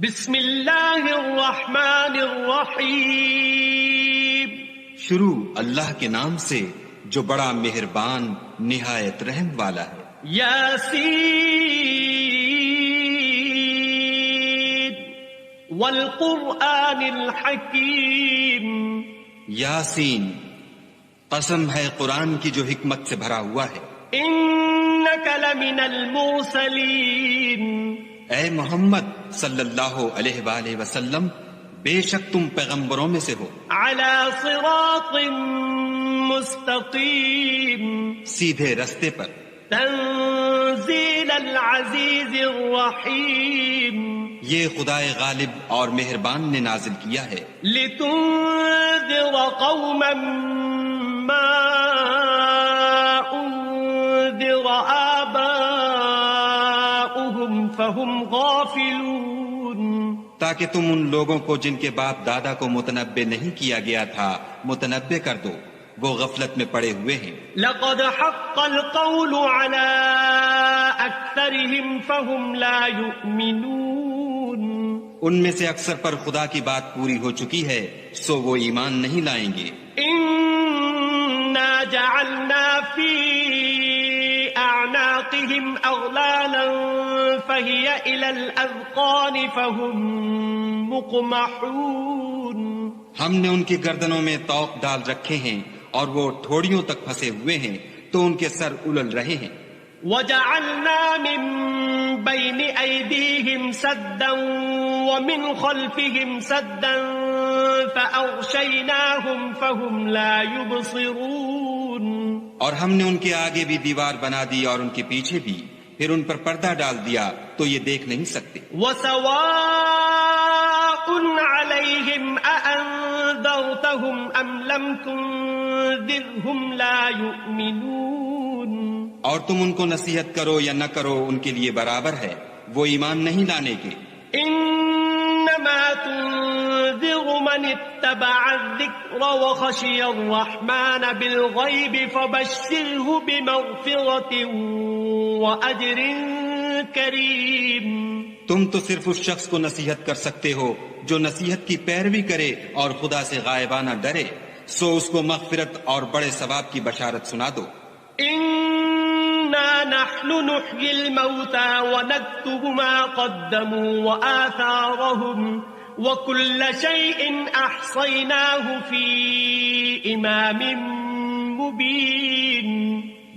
بسم اللہ الرحمن الرحیم. شروع اللہ کے نام سے جو بڑا مہربان نہایت رحم والا ہے. یاسین والقرآن الحکیم. یاسین، قسم ہے قرآن کی جو حکمت سے بھرا ہوا ہے. انک لمن المرسلین. اے محمد صلی اللہ علیہ وآلہ وسلم، بے شک تم پیغمبروں میں سے ہو. علی صراط مستقیم. سیدھے رستے پر. تنزیل العزیز الرحیم. یہ خدائے غالب اور مہربان نے نازل کیا ہے. لتنذر قوما ما انذر آباؤهم فهم غافلون. تاکہ تم ان لوگوں کو جن کے باپ دادا کو متنبع نہیں کیا گیا تھا متنبع کر دو، وہ غفلت میں پڑے ہوئے ہیں. لقد حق القول على اکثرهم فهم لا يؤمنون. ان میں سے اکثر پر خدا کی بات پوری ہو چکی ہے، سو وہ ایمان نہیں لائیں گے. انا جعلنا في اعناقهم اغلالا فهي الى الاذقان فهم مقمحون. ہم نے ان کی گردنوں میں طوق ڈال رکھے ہیں اور وہ ٹھوڑیوں تک پھنسے ہوئے ہیں تو ان کے سر الل رہے ہیں. وجعلنا من بين أيديهم سدا ومن خلفهم سدا فأغشيناهم فهم لا يبصرون. اور ہم نے ان کے آگے بھی دیوار بنا دی اور ان کے پیچھے بھی، پھر ان پر پردہ ڈال دیا تو یہ دیکھ نہیں سکتے. وسواء عليهم أأنذرتهم أم لم تنذرهم لا يؤمنون. اور تم ان کو نصیحت کرو یا نہ کرو ان کے لیے برابر ہے، وہ ایمان نہیں لانے کے. انما تنذر من اتبع الذکر وخشی الرحمن بالغیب فبشره بمغفرة واجر کریم. تم تو صرف اس شخص کو نصیحت کر سکتے ہو جو نصیحت کی پیروی کرے اور خدا سے غائبانہ ڈرے، سو اس کو مغفرت اور بڑے ثواب کی بشارت سنا دو. انا نحن نحيي الموتى ونكتب ما قدموا وآثارهم وكل شيء احصيناه في امام مبين.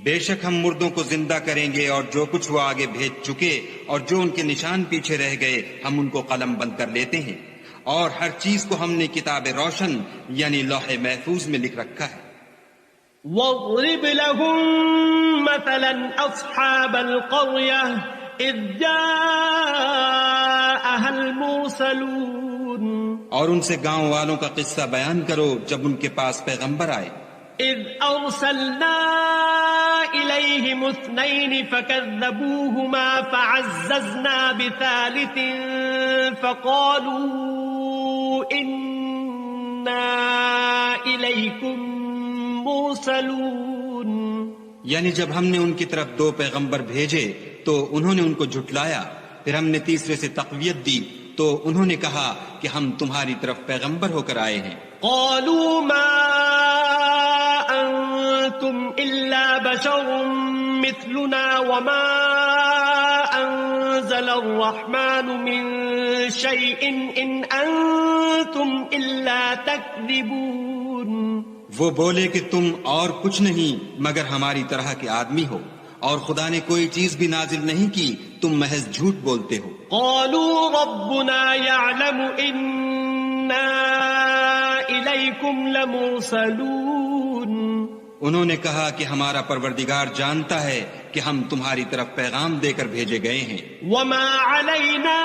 بے شک ہم مردوں کو زندہ کریں گے اور جو کچھ وہ آگے بھیج چکے اور جو ان کے نشان پیچھے رہ گئے ہم ان کو قلم بند کر لیتے ہیں، اور ہر چیز کو ہم نے کتاب روشن یعنی لوح محفوظ میں لکھ رکھا ہے. واضرب لهم مثلا اصحاب القرية اذ جاءها المرسلون. اور ان سے گاؤں والوں کا قصہ بیان کرو جب ان کے پاس پیغمبر آئے. اذ ارسلنا الیہم اثنین فکذبوہما فعززنا بثالث فقالوا انا الیکم مرسلون. یعنی جب ہم نے ان کی طرف 2 پیغمبر بھیجے تو انہوں نے ان کو جھٹلایا، پھر ہم نے تیسرے سے تقویت دی تو انہوں نے کہا کہ ہم تمہاری طرف پیغمبر ہو کر آئے ہیں. قالوا ما انتم الا بشر مثلنا وما انزل الرحمن من شيء ان انتم الا تكذبون. وہ بولے کہ تم اور کچھ نہیں مگر ہماری طرح کے آدمی ہو، اور خدا نے کوئی چیز بھی نازل نہیں کی، تم محض جھوٹ بولتے ہو. قالوا ربنا يعلم إنا إليكم لمرسلون. انہوں نے کہا کہ ہمارا پروردگار جانتا ہے کہ ہم تمہاری طرف پیغام دے کر بھیجے گئے ہیں. وما علينا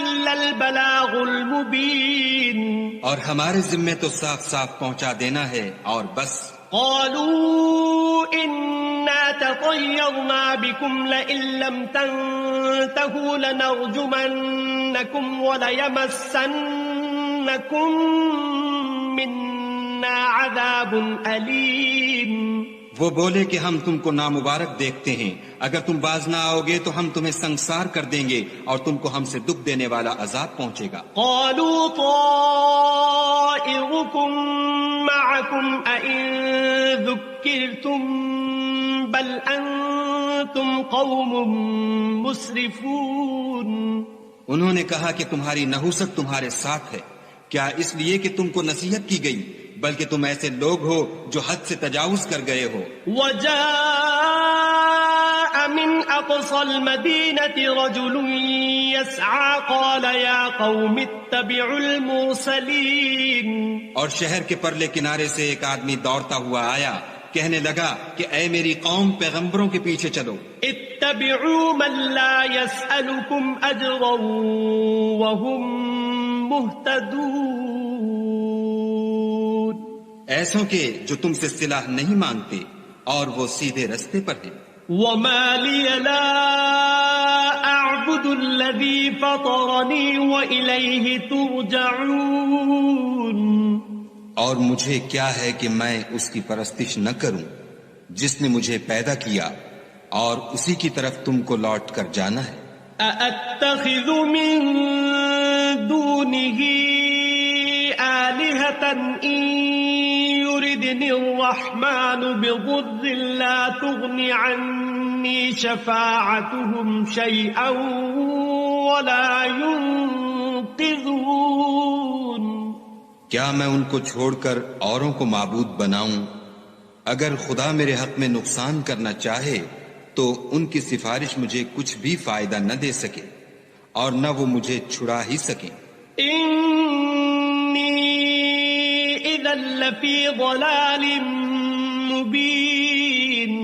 إلا البلاغ المبين. اور ہمارے ذمے تو صاف صاف پہنچا دینا ہے اور بس. قالوا إنا تطيرنا بكم لئن لم تنتهوا لنرجمنكم وليمسنكم منا عذاب أليم. وہ بولے کہ ہم تم کو نامبارک دیکھتے ہیں، اگر تم باز نہ آؤ گے تو ہم تمہیں سنگسار کر دیں گے اور تم کو ہم سے دکھ دینے والا عذاب پہنچے گا۔ قالوا طائركم معكم أئن ذكرتم بل أنتم قوم مسرفون۔ انہوں نے کہا کہ تمہاری نحوست تمہارے ساتھ ہے، کیا اس لیے کہ تم کو نصیحت کی گئی؟ بلکہ تم ایسے لوگ ہو جو حد سے تجاوز کر گئے ہو۔ وجاء من أقصى المدينة رجل يسعى قال يا قوم اتبعوا المرسلين۔ اور شہر کے پرلے کنارے سے ایک آدمی دوڑتا ہوا آیا، کہنے لگا کہ اے میری قوم، پیغمبروں کے پیچھے چلو۔ اتبعوا من لا يسألكم أجرا وهم مهتدون۔ ایسوں کے جو تم سے صلہ نہیں مانگتے اور وہ سیدھے رستے پر ہیں۔ وما لي لا أعبد الذي فطرني وإليه ترجعون۔ اور مجھے کیا ہے کہ میں اس کی پرستش نہ کروں جس نے مجھے پیدا کیا اور اسی کی طرف تم کو لوٹ کر جانا ہے۔ أأتخذ من دونه آلهة إن يردني الرحمن بضر لا تغن عني شفاعتهم شيئا ولا ينقذون۔ کیا میں ان کو چھوڑ کر اوروں کو معبود بناؤں؟ اگر خدا میرے حق میں نقصان کرنا چاہے تو ان کی سفارش مجھے کچھ بھی فائدہ نہ دے سکے اور نہ وہ مجھے چھڑا ہی سکیں۔ انی اذا لفی ضلال مبین۔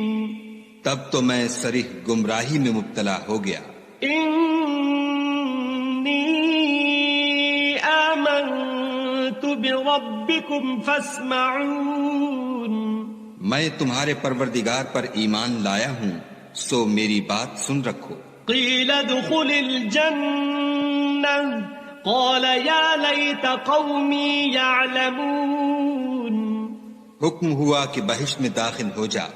تب تو میں صریح گمراہی میں مبتلا ہو گیا۔ انی آمنت بربکم فاسمعون۔ میں تمہارے پروردگار پر ایمان لایا ہوں، سو میری بات سن رکھو۔ قیل ادخل الجنہ قال یا لیت قومی یعلمون۔ حکم ہوا کہ بہشت میں داخل ہو جا،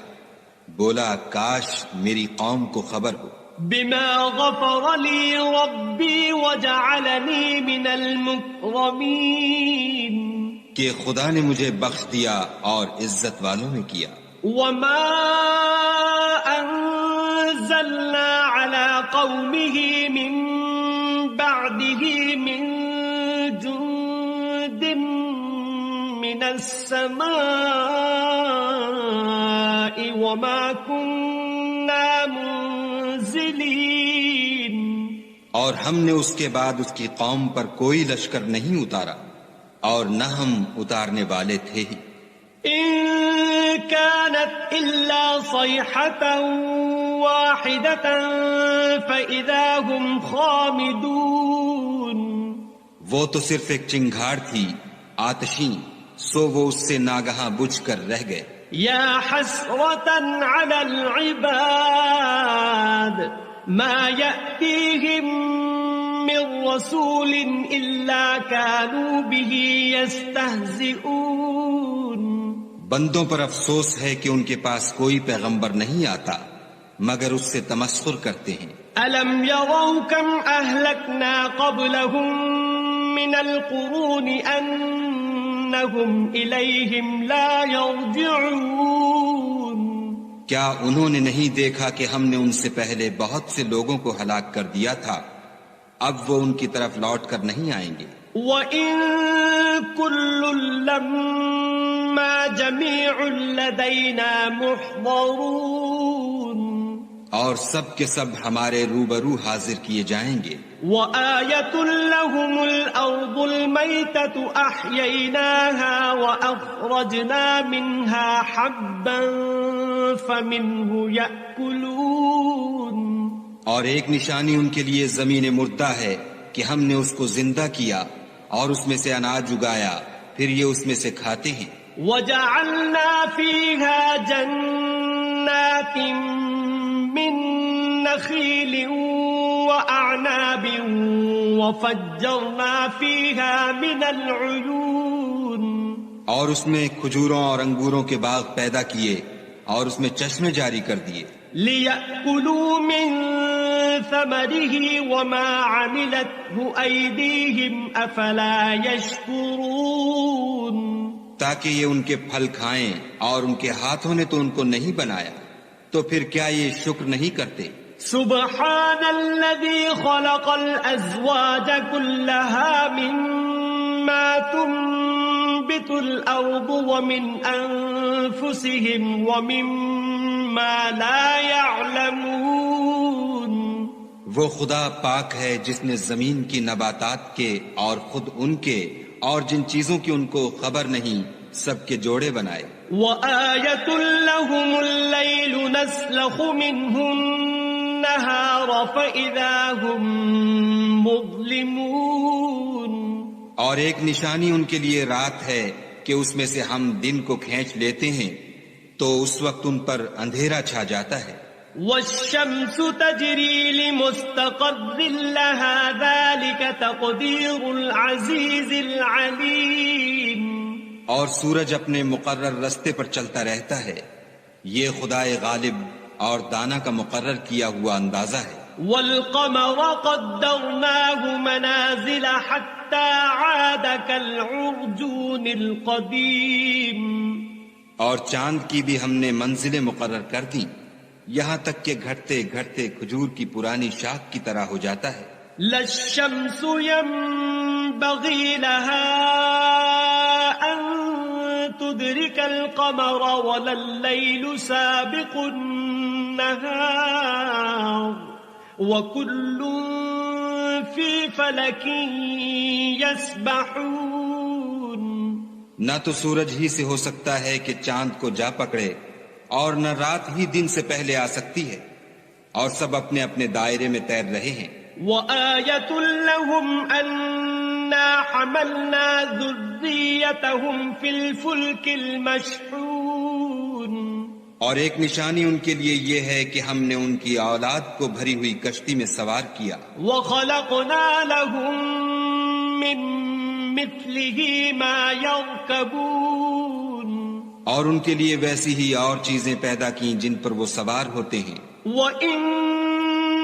بولا کاش میری قوم کو خبر ہو۔ بما غفر لی ربی وجعلنی من المکرمین۔ کہ خدا نے مجھے بخش دیا اور عزت والوں میں کیا۔ وما انزلنا على قومه من بعده من جند من السماء وما كنا منزلين۔ اور ہم نے اس کے بعد اس کی قوم پر کوئی لشکر نہیں اتارا اور نہ ہم اتارنے والے تھے ہی۔ إن كانت إلا صيحة واحدة فإذا هم خامدون۔ وہ تو صرف ایک چنگھاڑ تھی آتشیں، سو وہ اس سے ناگہاں بجھ کر رہ گئے۔ يا حسرة على العباد ما يأتيهم من رسول إلا كانوا به يستهزئون۔ بندوں پر افسوس ہے کہ ان کے پاس کوئی پیغمبر نہیں آتا مگر اس سے تمسخر کرتے ہیں۔ ألم يروا كم أهلكنا قبلهم من القرون أنهم إليهم لا يرجعون۔ کیا انہوں نے نہیں دیکھا کہ ہم نے ان سے پہلے بہت سے لوگوں کو ہلاک کر دیا تھا، اب وہ ان کی طرف لوٹ کر نہیں آئیں گے۔ وَإِن كُلٌّ لَّمَّا جَمِيعٌ لَّدَيْنَا مُحْضَرُونَ۔ اور سب کے سب ہمارے روبرو حاضر کیے جائیں گے۔ وَآيَةٌ لَّهُمُ الْأَرْضُ الْمَيْتَةُ أَحْيَيْنَاهَا وَأَخْرَجْنَا مِنْهَا حَبًّا فَمِنْهُ يَأْكُلُونَ۔ اور ایک نشانی ان کے لیے زمین مردہ ہے کہ ہم نے اس کو زندہ کیا اور اس میں سے اناج اگایا، پھر یہ اس میں سے کھاتے ہیں۔ وَجَعَلْنَا فِيهَا جَنَّاتٍ مِّن نَخِيلٍ وَأَعْنَابٍ وَفَجَّرْنَا فِيهَا مِنَ الْعُيُونِ۔ اور اس میں کھجوروں اور انگوروں کے باغ پیدا کیے اور اس میں چشمے جاری کر دیے لِيَأْكُلُوا مِن ثَمَرِهِ وَمَا عَمِلَتْهُ أَيْدِيهِمْ أَفَلَا يَشْكُرُونَ تاکہ یہ ان کے پھل کھائیں اور ان کے ہاتھوں نے تو ان کو نہیں بنایا تو پھر کیا یہ شکر نہیں کرتے سبحان الذي خلق الأزواج كلها مما تنبت الأرض ومن أنفسهم ومما لا يعلمون وہ خدا پاک ہے جس نے زمین کی نباتات کے اور خود ان کے اور جن چیزوں کی ان کو خبر نہیں سب کے جوڑے بنائے وَآيَةٌ لَهُمُ اللَّيْلُ نَسْلَخُ مِنْهُ النَّهَارَ فَإِذَا هُمْ مُظْلِمُونَ اور ایک نشانی ان کے لیے رات ہے کہ اس میں سے ہم دن کو کھینچ لیتے ہیں تو اس وقت ان پر اندھیرا چھا جاتا ہے وَالشَّمْسُ تَجْرِي لِمُسْتَقَرٍّ لَهَا ذَلِكَ تَقْدِيرُ الْعَزِيزِ الْعَلِيمِ اور سورج اپنے مقرر رستے پر چلتا رہتا ہے یہ خدائے غالب اور دانا کا مقرر کیا ہوا اندازہ ہے وَالْقَمَرَ قَدَّرْنَاهُ مَنَازِلَ حَتَّى عَادَ كَالْعُرْجُونِ الْقَدِيمِ اور چاند کی بھی ہم نے منزلیں مقرر کر دیں یہاں تک کہ گھٹتے گھٹتے کھجور کی پرانی شاخ کی طرح ہو جاتا ہے لَا الشَّمْسُ يَنبَغِي لَهَا أَن تُدْرِكَ الْقَمَرَ وَلَا اللَّيْلُ سَابِقُ النَّهَارِ وَكُلٌّ فِي فَلَكٍ يَسْبَحُونَ نہ تو سورج ہی سے ہو سکتا ہے کہ چاند کو جا پکڑے اور نہ رات ہی دن سے پہلے آ سکتی ہے اور سب اپنے اپنے دائرے میں تیر رہے ہیں وَآيَةٌ لَهُمْ أَنَّا حَمَلْنَا ذُرِّيَّتَهُمْ فِي الْفُلْكِ الْمَشْحُونِ اور ایک نشانی ان کے لیے یہ ہے کہ ہم نے ان کی اولاد کو بھری ہوئی کشتی میں سوار کیا وَخَلَقْنَا لَهُم مِّن مِّثْلِهِ مَا يَرْكَبُونَ اور ان کے لیے ویسی ہی اور چیزیں پیدا کی جن پر وہ سوار ہوتے ہیں وَإِن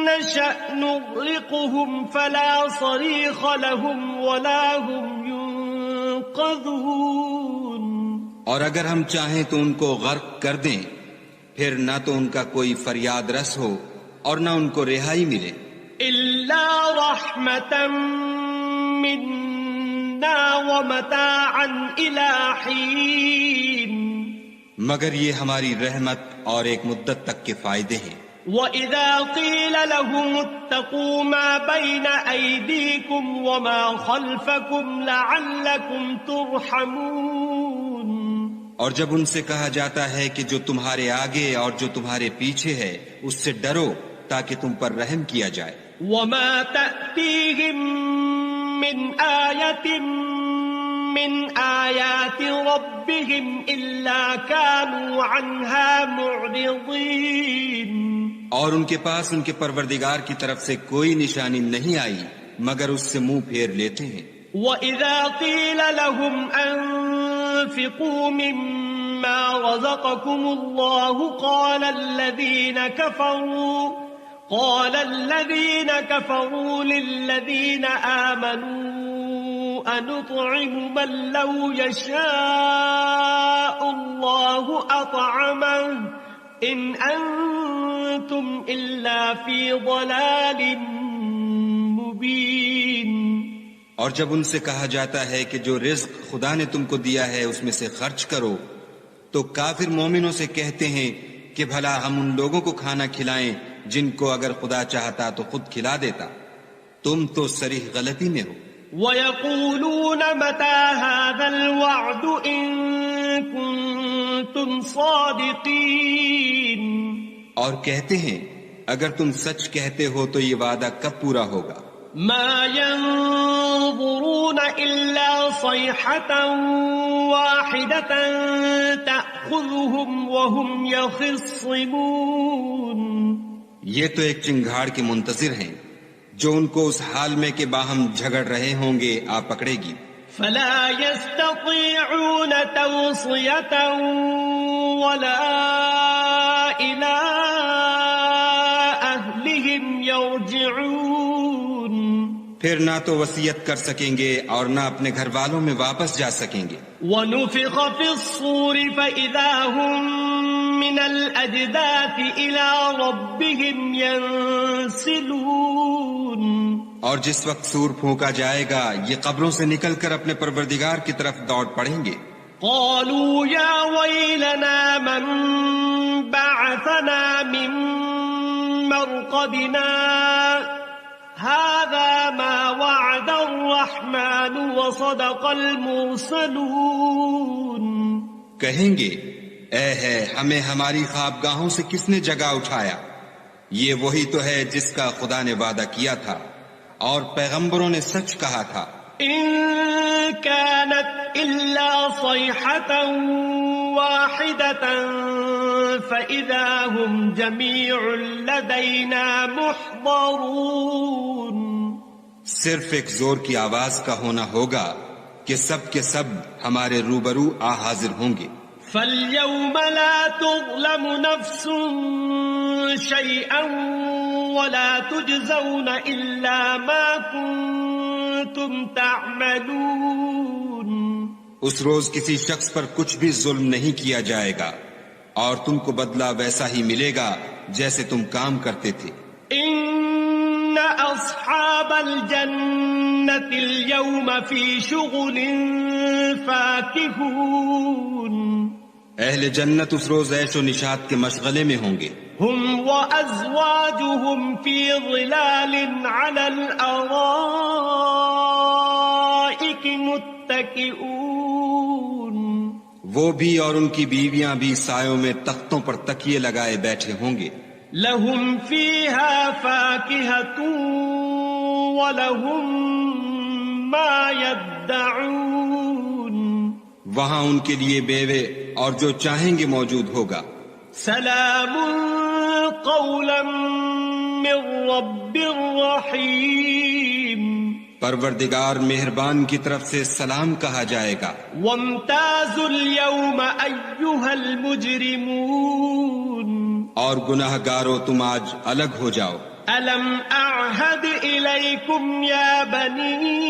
نَّشَأْ نُغْرِقْهُمْ فَلَا صَرِيخَ لَهُمْ وَلَا هُمْ يُنقَذُونَ اور اگر ہم چاہیں تو ان کو غرق کر دیں پھر نہ تو ان کا کوئی فریاد رس ہو اور نہ ان کو رہائی ملے إِلَّا رَحْمَةً مِّنَّا وَمَتَاعًا إِلَى حِينٍ مگر یہ ہماری رحمت اور ایک مدت تک کے فائدے ہیں وَإِذَا قِيلَ لَهُمُ اتَّقُوا مَا بَيْنَ أَيْدِيكُمْ وَمَا خَلْفَكُمْ لَعَلَّكُمْ تُرْحَمُونَ اور جب ان سے کہا جاتا ہے کہ جو تمہارے آگے اور جو تمہارے پیچھے ہے اس سے ڈرو تاکہ تم پر رحم کیا جائے وَمَا تَأْتِيهِم مِّنْ آيَةٍ مِّنْ آيَاتِ رَبِّهِمْ إِلَّا كَانُوا عَنْهَا مُعْرِضِينَ اور ان کے پاس ان کے پروردگار کی طرف سے کوئی نشانی نہیں آئی مگر اس سے منہ پھیر لیتے ہیں وَإِذَا قِيلَ لَهُمْ أَنفِقُوا مِمَّا رَزَقَكُمُ اللَّهُ قَالَ الَّذِينَ كَفَرُوا لِلَّذِينَ آمَنُوا أَنُطْعِمُ مَن لَّوْ يَشَاءُ اللَّهُ أَطْعَمَهُ إِنْ أَنتُمْ إِلَّا فِي ضَلَالٍ مُّبِينٍ اور جب ان سے کہا جاتا ہے کہ جو رزق خدا نے تم کو دیا ہے اس میں سے خرچ کرو تو کافر مومنوں سے کہتے ہیں کہ بھلا ہم ان لوگوں کو کھانا کھلائیں جن کو اگر خدا چاہتا تو خود کھلا دیتا تم تو صریح غلطی میں ہو وَيَقُولُونَ مَتَى هَذَا الْوَعْدُ إِن كُنتُمْ صَادِقِينَ اور کہتے ہیں اگر تم سچ کہتے ہو تو یہ وعدہ کب پورا ہوگا مَا يَنظُرُونَ إِلَّا صَيْحَةً وَاحِدَةً تَأْخُذُهُمْ وَهُمْ يَخِصِّمُونَ یہ تو ایک چنگھاڑ کے منتظر ہیں جو ان کو اس حال میں کہ باہم جھگڑ رہے ہوں گے آ پکڑے گی فَلَا يَسْتَطِيعُونَ تَوْصِيَةً وَلَا إلى أهلهم يرجعون پھر نہ تو وصیت کر سکیں گے اور نہ اپنے گھر والوں میں واپس جا سکیں گے. ونفخ في الصور فإذا هم من الأجداث إلى ربهم ينسلون اور جس وقت سور پھونکا جائے گا یہ قبروں سے نکل کر اپنے پروردگار کی طرف دوڑ پڑیں گے. قالوا يا ويلنا من بعثنا من مرقدنا هذا ما وعد الرحمن وصدق المرسلون. کہیں گے اے ہے ہمیں ہماری خوابگاہوں سے کس نے جگا اٹھایا، یہ وہی تو ہے جس کا خدا نے وعدہ کیا تھا اور پیغمبروں نے سچ کہا تھا. إن كانت إلا صيحة واحدة فإذا هم جميع لدينا محضرون. صرف ایک زور کی آواز کا ہونا ہوگا کہ سب کے سب ہمارے روبرو آ حاضر ہوں گے. فاليوم لا تظلم نفس شيئا ولا تجزون إلا ما كنتم تعملون. اس روز کسی شخص پر کچھ بھی ظلم نہیں کیا جائے گا اور تم کو بدلہ ویسا ہی ملے گا جیسے تم کام کرتے تھے. إن أصحاب الجنة اليوم في شغل فاكهون. اہل جنت اس روز عیش و نشاط کے مشغلے میں ہوں گے. هم وأزواجهم في ظلال على الأرائك متكئون. وہ بھی اور ان کی بیویاں بھی سایوں میں تختوں پر تکیے لگائے بیٹھے ہوں گے. لهم فيها فاكهة ولهم ما يدعون. وہاں ان کے لیے بیوے اور جو چاہیں گے موجود ہوگا. سلام قولا من رب رحیم. پروردگار مہربان کی طرف سے سلام کہا جائے گا. وامتازوا اليوم أيها المجرمون. اور گناہ گارو تم آج الگ ہو جاؤ. ألم أعهد إليكم يا بني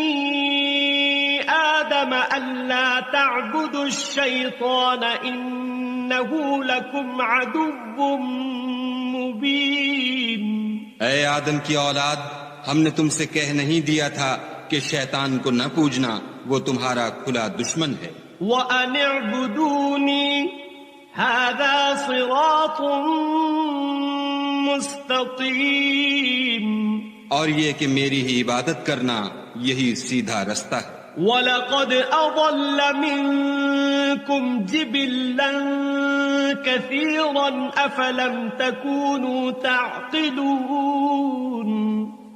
آدم ألا تعبدوا الشيطان إنه لكم عدو مبين. اے آدم کی اولاد، ہم نے تم سے کہہ نہیں دیا تھا کہ شیطان کو نہ پوجنا، وہ تمہارا کھلا دشمن ہے. وَأَنِ اعْبُدُونِي هَذَا صِرَاطٌ مُسْتَقِيمٌ. اور یہ کہ میری ہی عبادت کرنا یہی سیدھا رستہ ہے. وَلَقَدْ أَضَلَّ مِنكُمْ جِبِلًّا كَثِيرًا أَفَلَمْ تَكُونُوا تَعْقِلُونَ.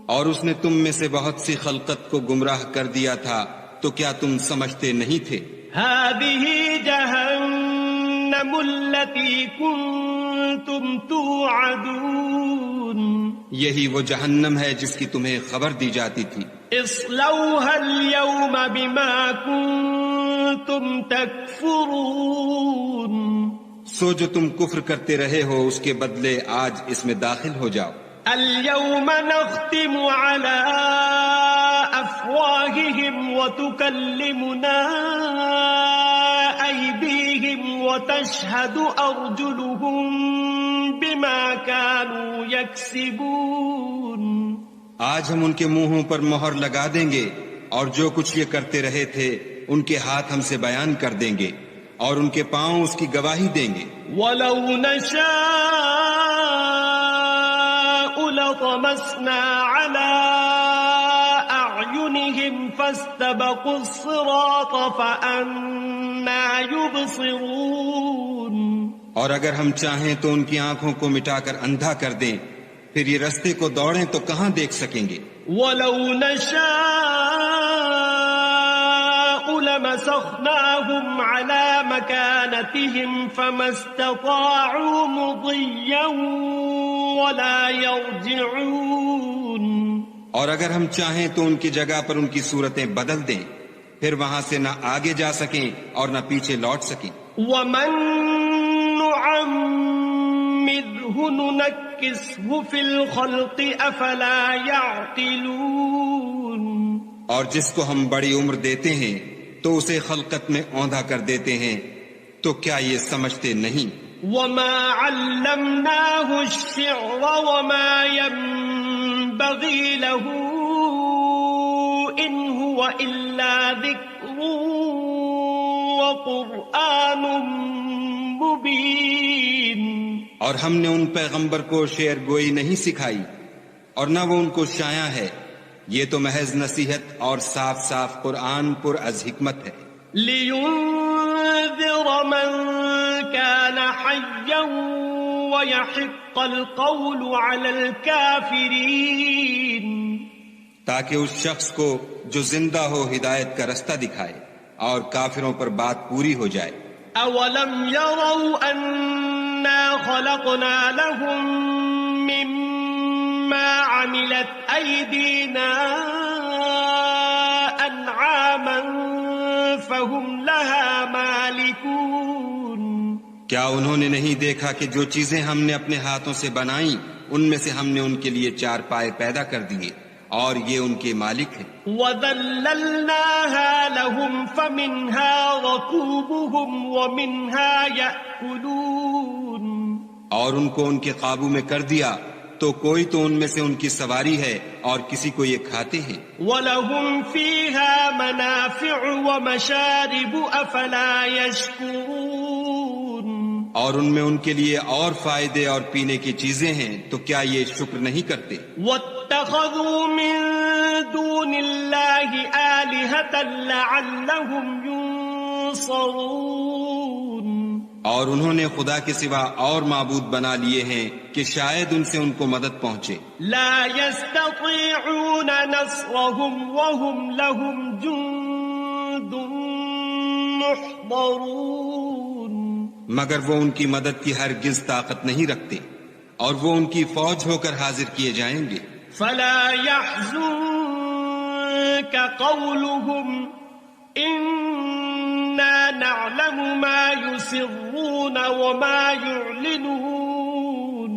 اور اس نے تم میں سے بہت سی خلقت کو گمراہ کر دیا تھا تو کیا تم سمجھتے نہیں تھے؟ هَذِهِ جَهَنَّمُ الَّتِي كُنتُمْ تُوعَدُونَ. یہی وہ جہنم ہے جس کی تمہیں خبر دی جاتی تھی. اصلوها اليوم بما كنتم تكفرون. سو جو تم کفر کرتے رہے ہو اس کے بدلے آج اس میں داخل ہو جاؤ. اليوم نختم على أفواههم وتكلمنا أيديهم وتشهد أرجلهم بما كانوا يكسبون. آج ہم ان کے منہوں پر مہر لگا دیں گے اور جو کچھ یہ کرتے رہے تھے ان کے ہاتھ ہم سے بیان کر دیں گے اور ان کے پاؤں اس کی گواہی دیں گے. وَلَوْ نَشَاءُ لَطَمَسْنَا عَلَىٰ أَعْيُنِهِمْ فَاسْتَبَقُوا الصِّرَاطَ فَأَنَّىٰ يُبْصِرُونَ. اور اگر ہم چاہیں تو ان کی آنکھوں کو مٹا کر اندھا کر دیں، پھر یہ رستے کو دوڑیں تو کہاں دیکھ سکیں گے. وَلَوْ نَشَاءُ لَمَسَخْنَاهُمْ عَلَىٰ مَكَانَتِهِمْ فَمَا اسْتَطَاعُوا مُضِيًّا وَلَا يَرْجِعُونَ. اور اگر ہم چاہیں تو ان کی جگہ پر ان کی صورتیں بدل دیں، پھر وہاں سے نہ آگے جا سکیں اور نہ پیچھے لوٹ سکیں. وَمَن نُعَمِّرْهُ ننكسه في الخلق أفلا يعقلون. اور جس کو ہم بڑی عمر دیتے ہیں تو اسے خلقت میں اوندھا کر دیتے ہیں، تو کیا یہ سمجھتے نہیں؟ وما علمناه الشعر وما ينبغي له إن هو إلا ذكر وقرآن مبين. اور ہم نے ان پیغمبر کو شعر گوئی نہیں سکھائی اور نہ وہ ان کو شایع ہے، یہ تو محض نصیحت اور صاف صاف قرآن پر از حکمت ہے. لِيُنذِرَ مَن كَانَ حَيًّا وَيَحِقَّ الْقَوْلُ عَلَى الْكَافِرِينَ. تاکہ اس شخص کو جو زندہ ہو ہدایت کا رستہ دکھائے اور کافروں پر بات پوری ہو جائے. أَوَلَمْ يَرَوْا أَنَّا خَلَقْنَا لَهُم مِّمَّا عَمِلَتْ أَيْدِينَا أَنْعَامًا فَهُمْ لَهَا مَالِكُونَ. کیا انہوں نے نہیں دیکھا کہ جو چیزیں ہم نے اپنے ہاتھوں سے بنائیں ان میں سے ہم نے ان کے لیے چار پائے پیدا کر دیے اور یہ ان کے مالک ہیں. وَذَلَّلْنَاهَا لَهُمْ فَمِنْهَا رَكُوبُهُمْ وَمِنْهَا يَأْكُلُونَ. اور ان کو ان کے قابو میں کر دیا تو کوئی تو ان میں سے ان کی سواری ہے اور کسی کو یہ کھاتے ہیں. وَلَهُمْ فِيهَا مَنَافِعُ وَمَشَارِبُ أَفَلَا يَشْكُرُونَ. اور ان میں ان کے لیے اور فائدے اور پینے کی چیزیں ہیں تو کیا یہ شکر نہیں کرتے؟ وَاتَّخَذُوا مِن دُونِ اللَّهِ آلِهَةً لَعَلَّهُمْ يُنصَرُونَ. اور انہوں نے خدا کے سوا اور معبود بنا لیے ہیں کہ شاید ان سے ان کو مدد پہنچے. لا يستطيعون نصرهم وهم لهم جند محضرون. مگر وہ ان کی مدد کی ہرگز طاقت نہیں رکھتے اور وہ ان کی فوج ہو کر حاضر کیے جائیں گے. فلا يحزنك قولهم إنا نعلم ما يسرون وما يعلنون.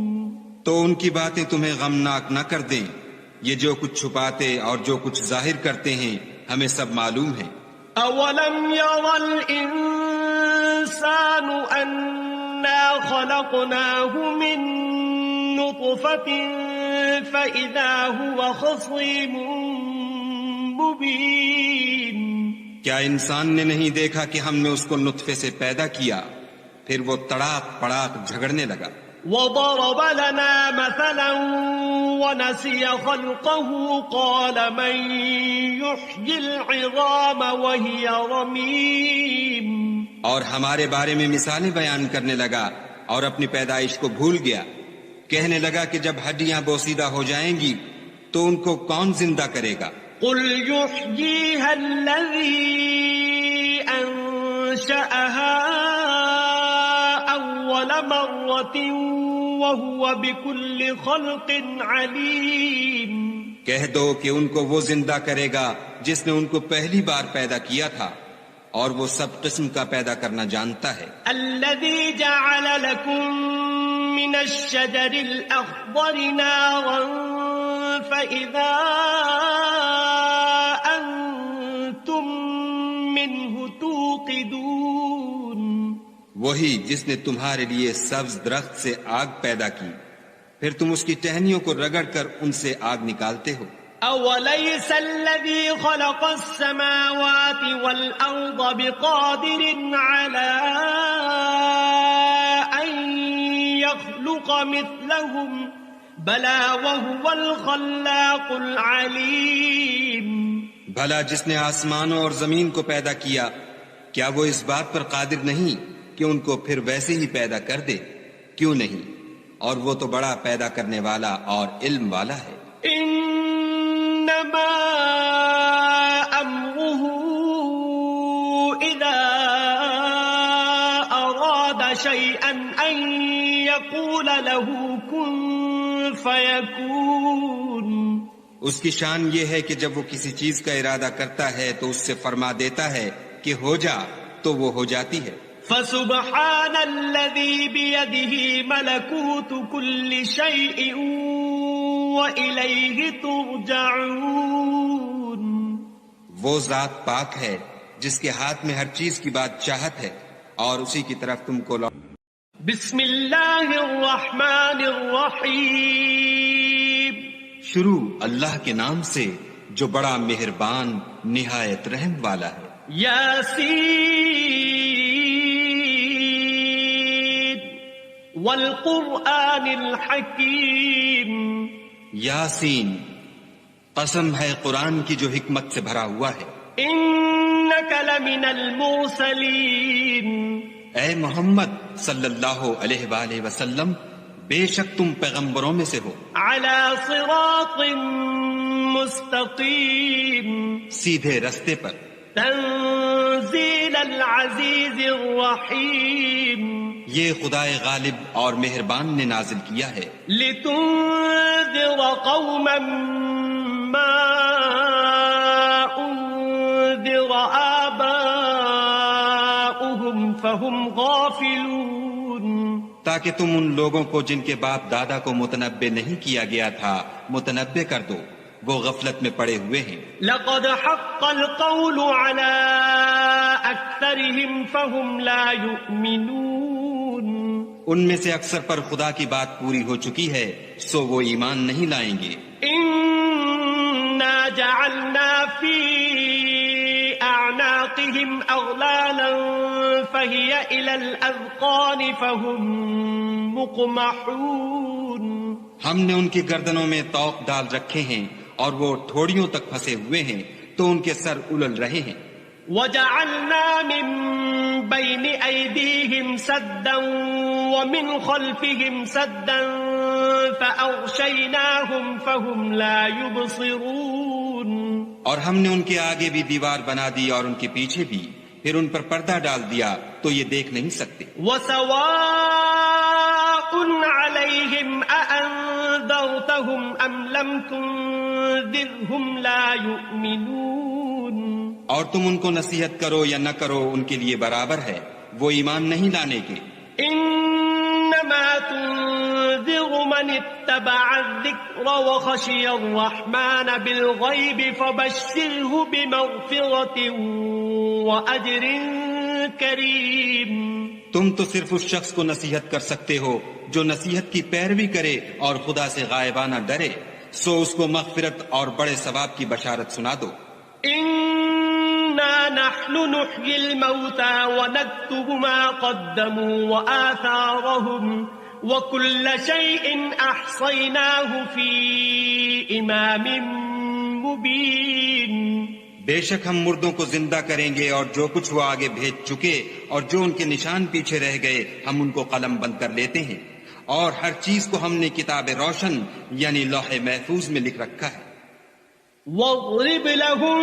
تو ان کی باتیں تمہیں غمناک نہ کر دیں، یہ جو کچھ چھپاتے اور جو کچھ ظاہر کرتے ہیں ہمیں سب معلوم ہے. أولم ير الإنسان أنا خلقناه من نطفة فإذا هو خصيم مبين. کیا انسان نے نہیں دیکھا کہ ہم نے اس کو نطفے سے پیدا کیا پھر وہ تڑاک پڑاک جھگڑنے لگا. وضرب لنا مثلا ونسي خلقه قال من يحيي العظام وهي رميم. اور ہمارے بارے میں مثالیں بیان کرنے لگا اور اپنی پیدائش کو بھول گیا. کہنے لگا کہ جب ہڈیاں بوسیدہ ہو جائیں گی تو ان کو کون زندہ کرے گا؟ قل يحييها الذي أنشأها أول مرة وهو بكل خلق عليم. کہہ دو کہ ان کو وہ زندہ کرے گا جس نے ان کو پہلی بار پیدا کیا تھا اور وہ سب قسم کا پیدا کرنا جانتا ہے. الذي جعل لكم من الشجر الأخضر نارا فإذا أنتم منه توقدون. وہی جس نے تمہارے لیے سبز درخت سے آگ پیدا کی پھر تم اس کی ٹہنیوں کو رگڑ کر ان سے آگ نکالتے ہو. أوليس الذي خلق السماوات والأرض بقادر على أن يخلق مثلهم بلى وهو الخلاق العليم. بھلا جس نے آسمانوں اور زمین کو پیدا کیا کیا وہ اس بات پر قادر نہیں کہ ان کو پھر ویسے ہی پیدا کر دے؟ کیوں نہیں، اور وہ تو بڑا پیدا کرنے والا اور علم والا ہے. انما امره اذا اراد شيئا ان يقول له كن فيكون. اس کی شان یہ ہے کہ جب وہ کسی چیز کا ارادہ کرتا ہے تو اس سے فرما دیتا ہے کہ ہو جا، تو وہ ہو جاتی ہے. فسبحان الذي بيده ملكوت كل شيء وإليه ترجعون. وہ ذات پاک ہے جس کے ہاتھ میں ہر چیز کی بادشاہت ہے اور اسی کی طرف تم کو بسم اللہ الرحمن الرحیم. شروع اللہ کے نام سے جو بڑا مہربان نہایت رحم والا ہے. یاسین والقرآن الحکیم. یاسین، قسم ہے قرآن کی جو حکمت سے بھرا ہوا ہے. انک لمن المرسلین. اے محمد صلی اللہ علیہ وآلہ وسلم، بے شک تم پیغمبروں میں سے ہو. علی صراط مستقیم. سیدھے رستے پر. تنزیل العزیز الرحیم. یہ خدائے غالب اور مہربان نے نازل کیا ہے. لتنذر قوما ما انذر آباؤهم فهم غافلون. تاکہ تم ان لوگوں کو جن کے باپ دادا کو متنبع نہیں کیا گیا تھا متنبع کر دو، وہ غفلت میں پڑے ہوئے ہیں. لقد حق القول على اکثرهم فهم لا يؤمنون. ان میں سے اکثر پر خدا کی بات پوری ہو چکی ہے سو وہ ایمان نہیں لائیں گے. انا جعلنا في اعناقهم اغلالا فهي الى الاذقان فهم مقمحون. ہم نے ان کی گردنوں میں طوق ڈال رکھے ہیں اور وہ ٹھوڑیوں تک پھنسے ہوئے ہیں تو ان کے سر الل رہے ہیں. وجعلنا من بين أيديهم سدا ومن خلفهم سدا فأغشيناهم فهم لا يبصرون. اور ہم نے ان کے آگے بھی دیوار بنا دی اور ان کے پیچھے بھی، پھر ان پر پردہ ڈال دیا تو یہ دیکھ نہیں سکتے. وسواء عليهم أأنذرتهم أم لم تنذرهم لا يؤمنون. اور تم ان کو نصیحت کرو یا نہ کرو ان کے لیے برابر ہے، وہ ایمان نہیں لانے کے. انما تنذر من اتبع الذکر وخشی الرحمن بالغیب فبشره بمغفرة واجر کریم. تم تو صرف اس شخص کو نصیحت کر سکتے ہو جو نصیحت کی پیروی کرے اور خدا سے غائبانہ ڈرے، سو اس کو مغفرت اور بڑے ثواب کی بشارت سنا دو. انا نحن نحيي الموتى ونكتب ما قدموا وآثارهم وكل شيء احصيناه في امام مبين. بے شک ہم مردوں کو زندہ کریں گے اور جو کچھ وہ آگے بھیج چکے اور جو ان کے نشان پیچھے رہ گئے ہم ان کو قلم بند کر لیتے ہیں، اور ہر چیز کو ہم نے کتاب روشن یعنی لوح محفوظ میں لکھ رکھا ہے. واضرب لهم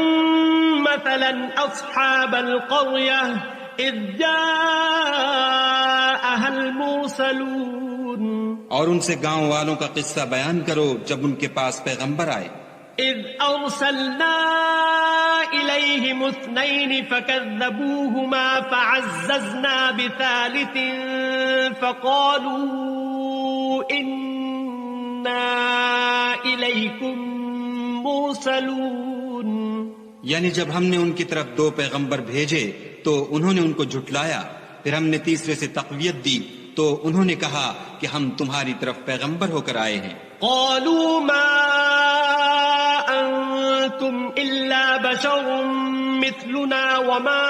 مثلا اصحاب القرية اذ جاءها المرسلون. اور ان سے گاؤں والوں کا قصہ بیان کرو جب ان کے پاس پیغمبر آئے. اذ ارسلنا الیہم اثنین فکذبوہما فعززنا بثالث فقالوا انا الیکم مرسلون. یعنی جب ہم نے ان کی طرف 2 پیغمبر بھیجے تو انہوں نے ان کو جھٹلایا، پھر ہم نے تیسرے سے تقویت دی تو انہوں نے کہا کہ ہم تمہاری طرف پیغمبر ہو کر آئے ہیں. قالوا ما انتم الا بشر مثلنا وما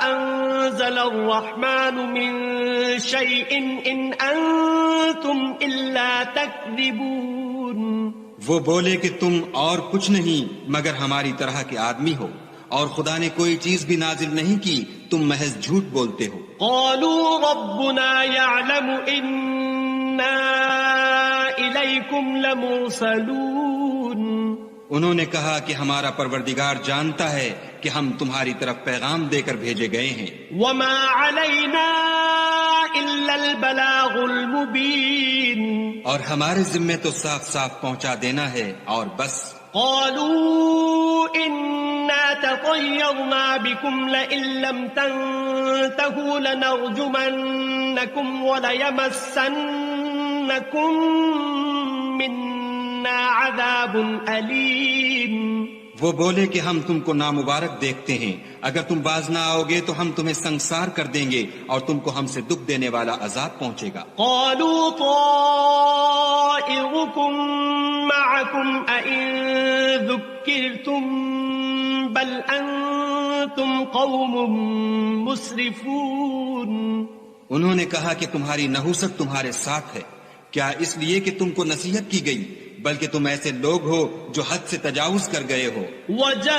انزل الرحمن من شيء ان انتم الا تكذبون. وہ بولے کہ تم اور کچھ نہیں مگر ہماری طرح کے آدمی ہو، اور خدا نے کوئی چیز بھی نازل نہیں کی، تم محض جھوٹ بولتے ہو. قالوا ربنا يعلم إنا إليكم لمرسلون. انہوں نے کہا کہ ہمارا پروردگار جانتا ہے کہ ہم تمہاری طرف پیغام دے کر بھیجے گئے ہیں. وما علينا إلا البلاغ المبين. اور ہمارے ذمے تو صاف صاف پہنچا دینا ہے اور بس. قالوا إنا لطيرنا بكم لئن لم تنتهوا لنرجمنكم وليمسنكم منا عذاب أليم. وہ بولے کہ ہم تم کو نامبارک دیکھتے ہیں، اگر تم باز نہ آؤ گے تو ہم تمہیں سنگسار کر دیں گے اور تم کو ہم سے دکھ دینے والا عذاب پہنچے گا. قالوا طائركم معكم أئن ذكرتم بل أنتم قوم مسرفون. انہوں نے کہا کہ تمہاری نحوست تمہارے ساتھ ہے، کیا اس لیے کہ تم کو نصیحت کی گئی، بلکہ تم ایسے لوگ ہو جو حد سے تجاوز کر گئے ہو. وجاء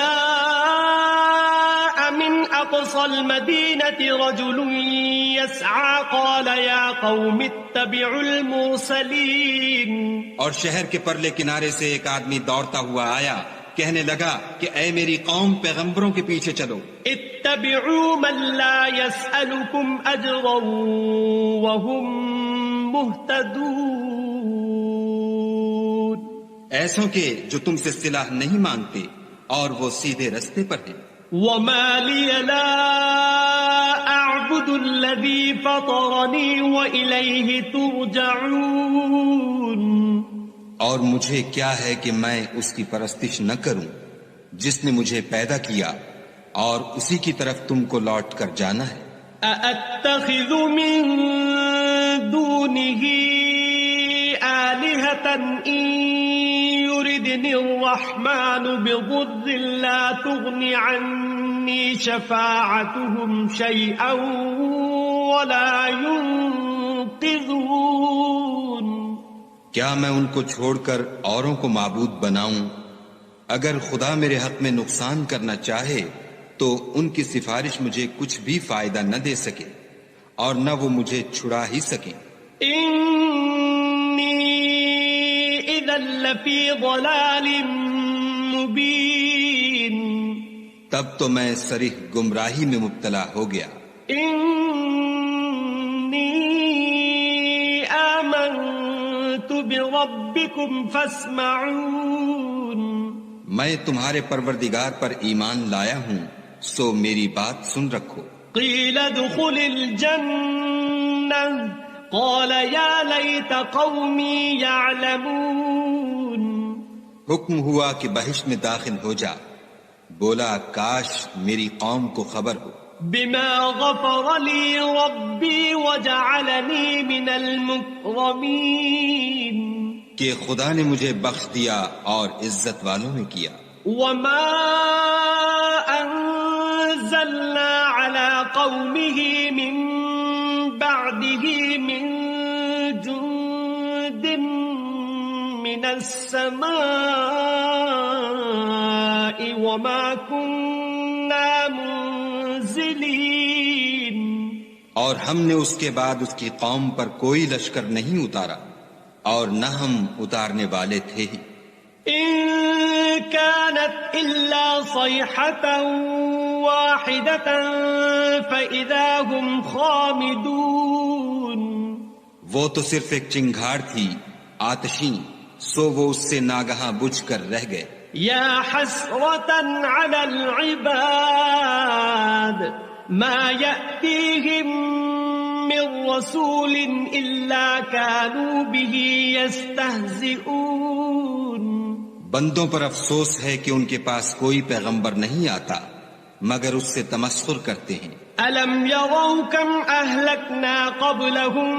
من أقصى المدينة رجل يسعى قال يا قوم اتبعوا المرسلين. اور شہر کے پرلے کنارے سے ایک آدمی دوڑتا ہوا آیا، کہنے لگا کہ اے میری قوم، پیغمبروں کے پیچھے چلو. اتبعوا من لا يسألكم أجرا وهم مهتدون. ایسوں کے جو تم سے صلہ نہیں مانگتے اور وہ سیدھے رستے پر ہیں. وما لي لا أعبد الذي فطرني وإليه ترجعون. اور مجھے کیا ہے کہ میں اس کی پرستش نہ کروں جس نے مجھے پیدا کیا اور اسی کی طرف تم کو لوٹ کر جانا ہے. أأتخذ من دونه آلهة إن يردني الرحمن بضر لا تغن عني شفاعتهم شيئا ولا ينقذون. کیا میں ان کو چھوڑ کر اوروں کو معبود بناؤں؟ اگر خدا میرے حق میں نقصان کرنا چاہے تو ان کی سفارش مجھے کچھ بھی فائدہ نہ دے سکے اور نہ وہ مجھے چھڑا ہی سکیں. إذا لفي ضلال مبين. تب تو میں صریح گمراہی میں مبتلا ہو گیا. إني آمنت بربكم فاسمعون. میں تمہارے پروردگار پر ایمان لایا ہوں، سو میری بات سن رکھو. قيل ادخل الجنة قال يا ليت قومي يعلمون. حکم ہوا کہ بہشت میں داخل ہو جا، بولا کاش میری قوم کو خبر ہو. بما غفر لي ربي وجعلني من المكرمين. کہ خدا نے مجھے بخش دیا اور عزت والوں میں کیا. وما أنزلنا على قومه من بعده من جند من السماء وما كنا منزلين. اور ہم نے اس کے بعد اس کی قوم پر کوئی لشکر نہیں اتارا اور نہ ہم اتارنے والے تھے ہی. إن كانت إلا صيحة واحدة فإذا هم خامدون. وہ تو صرف ایک چنگھاڑ تھی آتشیں، سو وہ اس سے ناگہاں بجھ کر رہ گئے. يا حسرة على العباد ما يأتيهم من رسول إلا كانوا به يستهزئون. بندوں پر افسوس ہے کہ ان کے پاس کوئی پیغمبر نہیں آتا مگر اس سے تمسخر کرتے ہیں. ألم يروا كم أهلكنا قبلهم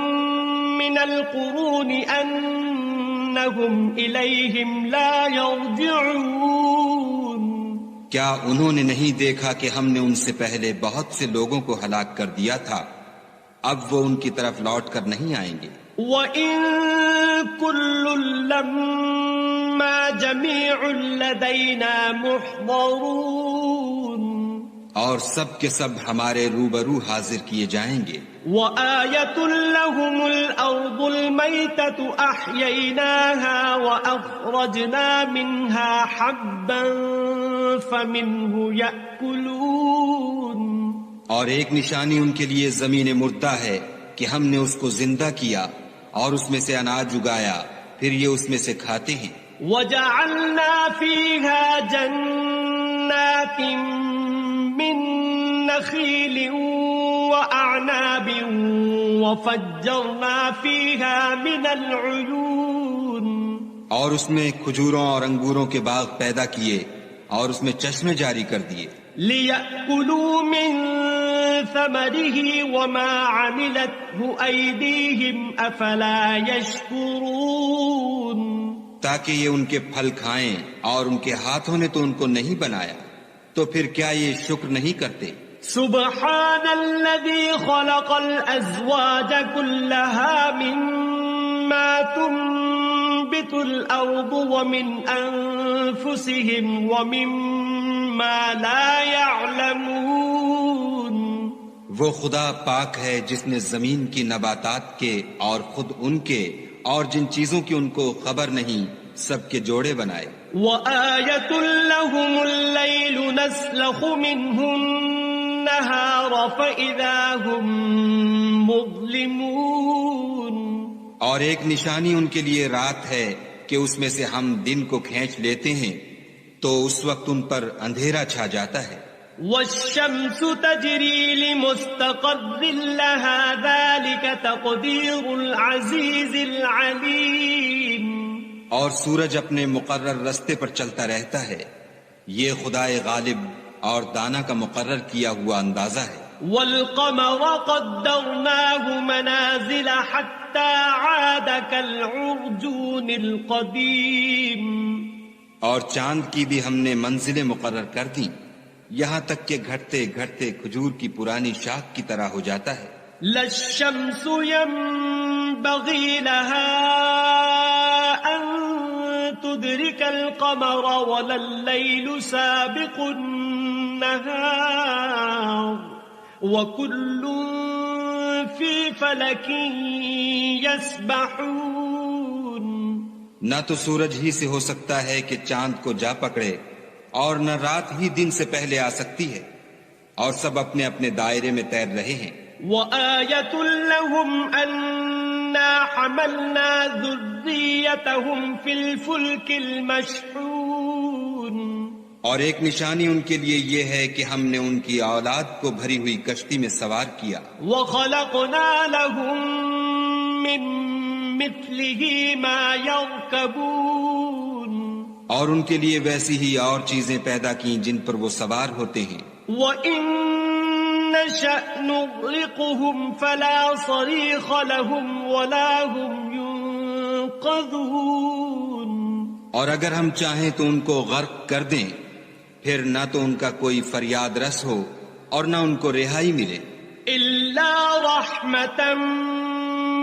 من القرون أنهم إليهم لا يرجعون. کیا انہوں نے نہیں دیکھا کہ ہم نے ان سے پہلے بہت سے لوگوں کو ہلاک کر دیا تھا، اب وہ ان کی طرف لوٹ کر نہیں آئیں گے. وَإِن كُلٌّ لَّمَّا جَمِيعٌ لَّدَيْنَا مُحْضَرُونَ. اور سب کے سب ہمارے روبرو حاضر کیے جائیں گے. وَآيَةٌ لَّهُمُ الْأَرْضُ الْمَيْتَةُ أَحْيَيْنَاهَا وَأَخْرَجْنَا مِنْهَا حَبًّا فَمِنْهُ يَأْكُلُونَ. اور ایک نشانی ان کے لیے زمین مردہ ہے کہ ہم نے اس کو زندہ کیا اور اس میں سے اناج اگایا، پھر یہ اس میں سے کھاتے ہیں. وَجَعَلْنَا فِيهَا جَنَّاتٍ جنات من نخيل وأعناب وفجرنا فيها من العيون اور اس میں کھجوروں اور انگوروں کے باغ پیدا کیے اور اس میں چشمے جاری کر دیے لِيَأْكُلُوا مِن ثَمَرِهِ وَمَا عَمِلَتْهُ أَيْدِيهِمْ أَفَلَا يَشْكُرُونَ تاکہ یہ ان کے پھل کھائیں اور ان کے ہاتھوں نے تو ان کو نہیں بنایا تو پھر کیا یہ شکر نہیں کرتے سبحان الذي خلق الأزواج كلها مما تنبت الأرض ومن أنفسهم ومما لا يعلمون وہ خدا پاک ہے جس نے زمین کی نباتات کے اور خود ان کے اور جن چیزوں کی ان کو خبر نہیں سب کے جوڑے بنائے وَآيَةٌ لَهُمُ اللَّيْلُ نَسْلَخُ مِنْهُ النَّهَارَ فَإِذَا هُمْ مُظْلِمُونَ اور ایک نشانی ان کے لیے رات ہے کہ اس میں سے ہم دن کو کھینچ لیتے ہیں تو اس وقت ان پر اندھیرا چھا جاتا ہے وَالشَّمْسُ تَجْرِي لِمُسْتَقَرٍّ لَهَا ذَلِكَ تَقْدِيرُ الْعَزِيزِ الْعَلِيمِ اور سورج اپنے مقرر رستے پر چلتا رہتا ہے یہ خدائے غالب اور دانا کا مقرر کیا ہوا اندازہ ہے وَالْقَمَرَ قَدَّرْنَاهُ مَنَازِلَ حَتَّى عَادَ كَالْعُرْجُونِ الْقَدِيمِ اور چاند کی بھی ہم نے منزلیں مقرر کر دیں یہاں تک کہ گھٹتے گھٹتے کھجور کی پرانی شاخ کی طرح ہو جاتا ہے لا الشمس ينبغي لها أن تدرك القمر ولا الليل سابق النهار وكل في فلك يسبحون نہ تو سورج ہی سے ہو سکتا ہے کہ چاند کو جا پکڑے اور نہ رات ہی دن سے پہلے آ سکتی ہے اور سب اپنے اپنے دائرے میں تیر رہے ہیں وَآيَةٌ لَهُمْ أَنَّا حَمَلْنَا ذُرِّيَّتَهُمْ فِي الْفُلْكِ الْمَشْحُونِ اور ایک نشانی ان کے لیے یہ ہے کہ ہم نے ان کی اولاد کو بھری ہوئی کشتی میں سوار کیا وَخَلَقْنَا لَهُم مِّن مِّثْلِهِ مَا يَرْكَبُونَ اور ان کے لیے ویسی ہی اور چیزیں پیدا کی جن پر وہ سوار ہوتے ہیں وَإِن نَّشَأْ نُغْرِقْهُمْ فَلَا صَرِيخَ لَهُمْ وَلَا هُمْ يُنقَذُونَ اور اگر ہم چاہیں تو ان کو غرق کر دیں پھر نہ تو ان کا کوئی فریاد رس ہو اور نہ ان کو رہائی ملے إِلَّا رَحْمَةً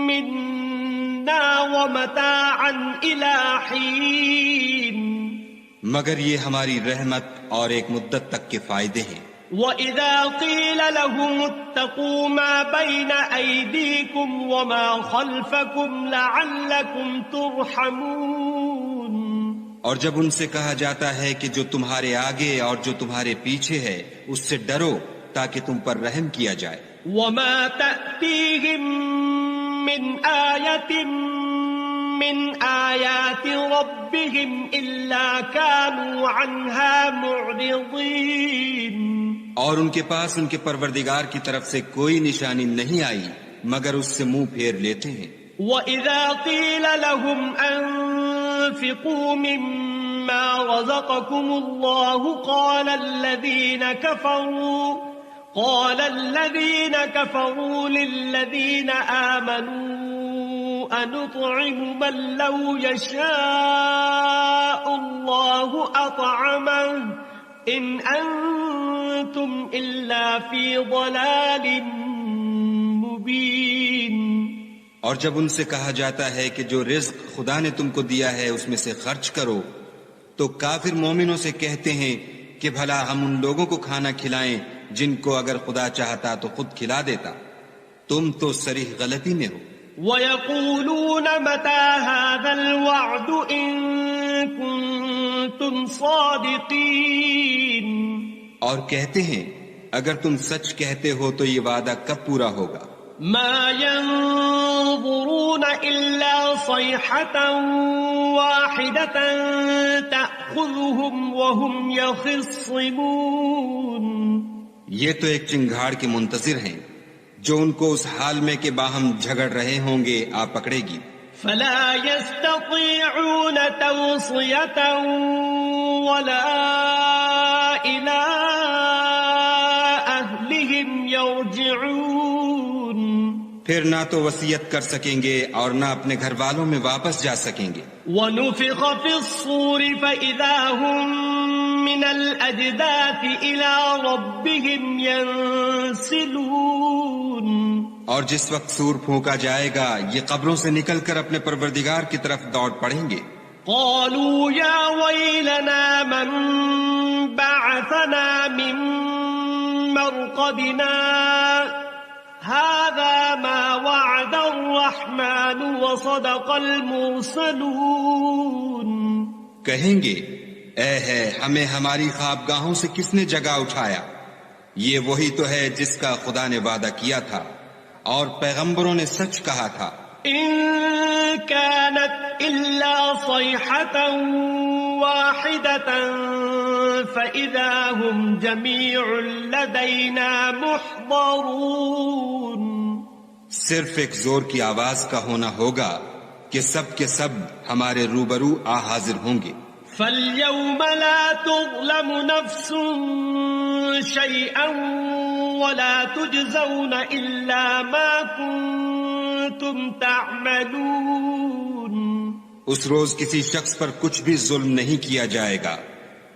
مِّنَّا وَمَتَاعًا إِلَى حِينٍ مگر یہ ہماری رحمت اور ایک مدت تک کے فائدے ہیں وَإِذَا قِيلَ لَهُمُ اتَّقُوا مَا بَيْنَ أَيْدِيكُمْ وَمَا خَلْفَكُمْ لَعَلَّكُمْ تُرْحَمُونَ اور جب ان سے کہا جاتا ہے کہ جو تمہارے آگے اور جو تمہارے پیچھے ہے اس سے ڈرو تاکہ تم پر رحم کیا جائے وَمَا تَأْتِيهِم مِّنْ آيَةٍ مِّنْ آيَاتِ رَبِّهِمْ إِلَّا كَانُوا عَنْهَا مُعْرِضِينَ اور ان کے پاس ان کے پروردگار کی طرف سے کوئی نشانی نہیں آئی مگر اس سے منہ پھیر لیتے ہیں وَإِذَا قِيلَ لَهُمْ أَنفِقُوا مِمَّا رَزَقَكُمُ اللَّهُ قَالَ الَّذِينَ كَفَرُوا لِلَّذِينَ آمَنُوا أَنُطْعِمُ مَن لَّوْ يَشَاءُ اللَّهُ أَطْعَمَهُ إِنْ أَنتُمْ إِلَّا فِي ضَلَالٍ مُبِينٍ اور جب ان سے کہا جاتا ہے کہ جو رزق خدا نے تم کو دیا ہے اس میں سے خرچ کرو تو کافر مومنوں سے کہتے ہیں کہ بھلا ہم ان لوگوں کو کھانا کھلائیں جن کو اگر خدا چاہتا تو خود کھلا دیتا تم تو صریح غلطی میں ہو وَيَقُولُونَ مَتَى هَذَا الْوَعْدُ إِن كُنتُمْ صَادِقِينَ اور کہتے ہیں اگر تم سچ کہتے ہو تو یہ وعدہ کب پورا ہوگا مَا يَنظُرُونَ إِلَّا صَيْحَةً وَاحِدَةً تَأْتِيهِم تأخذهم وهم يخصمون یہ تو ایک چنگھاڑ کے منتظر ہیں جو ان کو اس حال میں کہ باہم جھگڑ رہے ہوں گے آ پکڑے گی. فلا يستطيعون توصية ولا إلى أهلهم يرجعون پھر نہ تو وصیت کر سکیں گے اور نہ اپنے گھر والوں میں واپس جا سکیں گے. ونفخ في الصور فإذا هم من الأجداث إلى ربهم ينسلون اور جس وقت سور پھونکا جائے گا یہ قبروں سے نکل کر اپنے پروردگار کی طرف دوڑ پڑیں گے. قالوا يا ويلنا من بعثنا من مرقدنا هذا ما وعد الرحمن وصدق المرسلون. کہیں گے اے ہے ہمیں ہماری خوابگاہوں سے کس نے جگا اٹھایا، یہ وہی تو ہے جس کا خدا نے وعدہ کیا تھا اور پیغمبروں نے سچ کہا تھا. إن كانت إلا صيحة واحدة فإذا هم جميع لدينا محضرون. صرف ایک زور کی آواز کا ہونا ہوگا کہ سب کے سب ہمارے روبرو آ حاضر ہوں گے. فاليوم لا تظلم نفس شيئا ولا تجزون إلا ما كنتم تعملون. اس روز کسی شخص پر کچھ بھی ظلم نہیں کیا جائے گا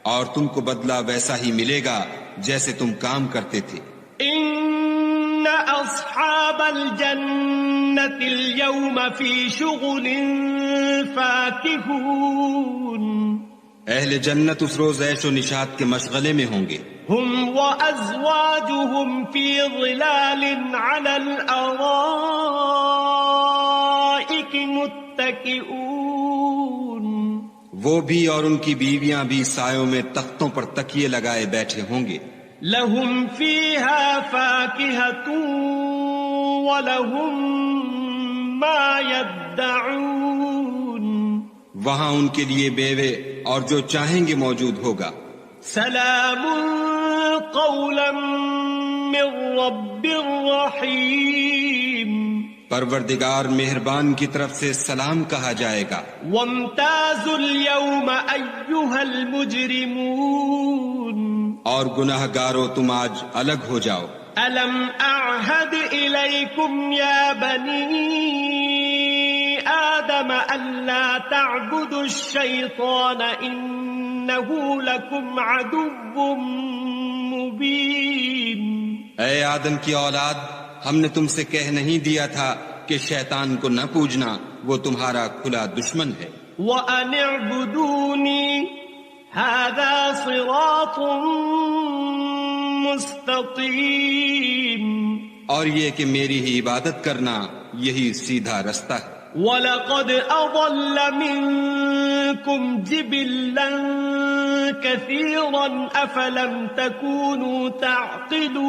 اور تم کو بدلہ ویسا ہی ملے گا جیسے تم کام کرتے تھے. إن أصحاب الجنة اليوم في شغل فاكهون. اہل جنت اس روز عیش و نشاط کے مشغلے میں ہوں گے. هم وأزواجهم في ظلال على الأرائك متكئون. وہ بھی اور ان کی بیویاں بھی سایوں میں تختوں پر تکیے لگائے بیٹھے ہوں گے. لهم فيها فاكهة ولهم ما يدعون. وہاں ان کے لیے بیوے اور جو چاہیں گے موجود ہوگا. سلام قولا من رب رحیم. پروردگار مہربان کی طرف سے سلام کہا جائے گا. وامتازوا اليوم ایھا المجرمون. اور گناہ گارو تم آج الگ ہو جاؤ. الم اعہد الیکم یا بنی آدم الا تعبدوا الشیطان انہ لکم عدو مبین. اے آدم کی اولاد، ہم نے تم سے کہہ نہیں دیا تھا کہ شیطان کو نہ پوجنا، وہ تمہارا کھلا دشمن ہے. وَأَنِ اعْبُدُونِي هَذَا صِرَاطٌ مُسْتَقِيمٌ. اور یہ کہ میری ہی عبادت کرنا یہی سیدھا رستہ ہے. وَلَقَدْ أَضَلَّ مِنكُمْ جِبِلًّا كَثِيرًا أَفَلَمْ تَكُونُوا تَعْقِلُونَ.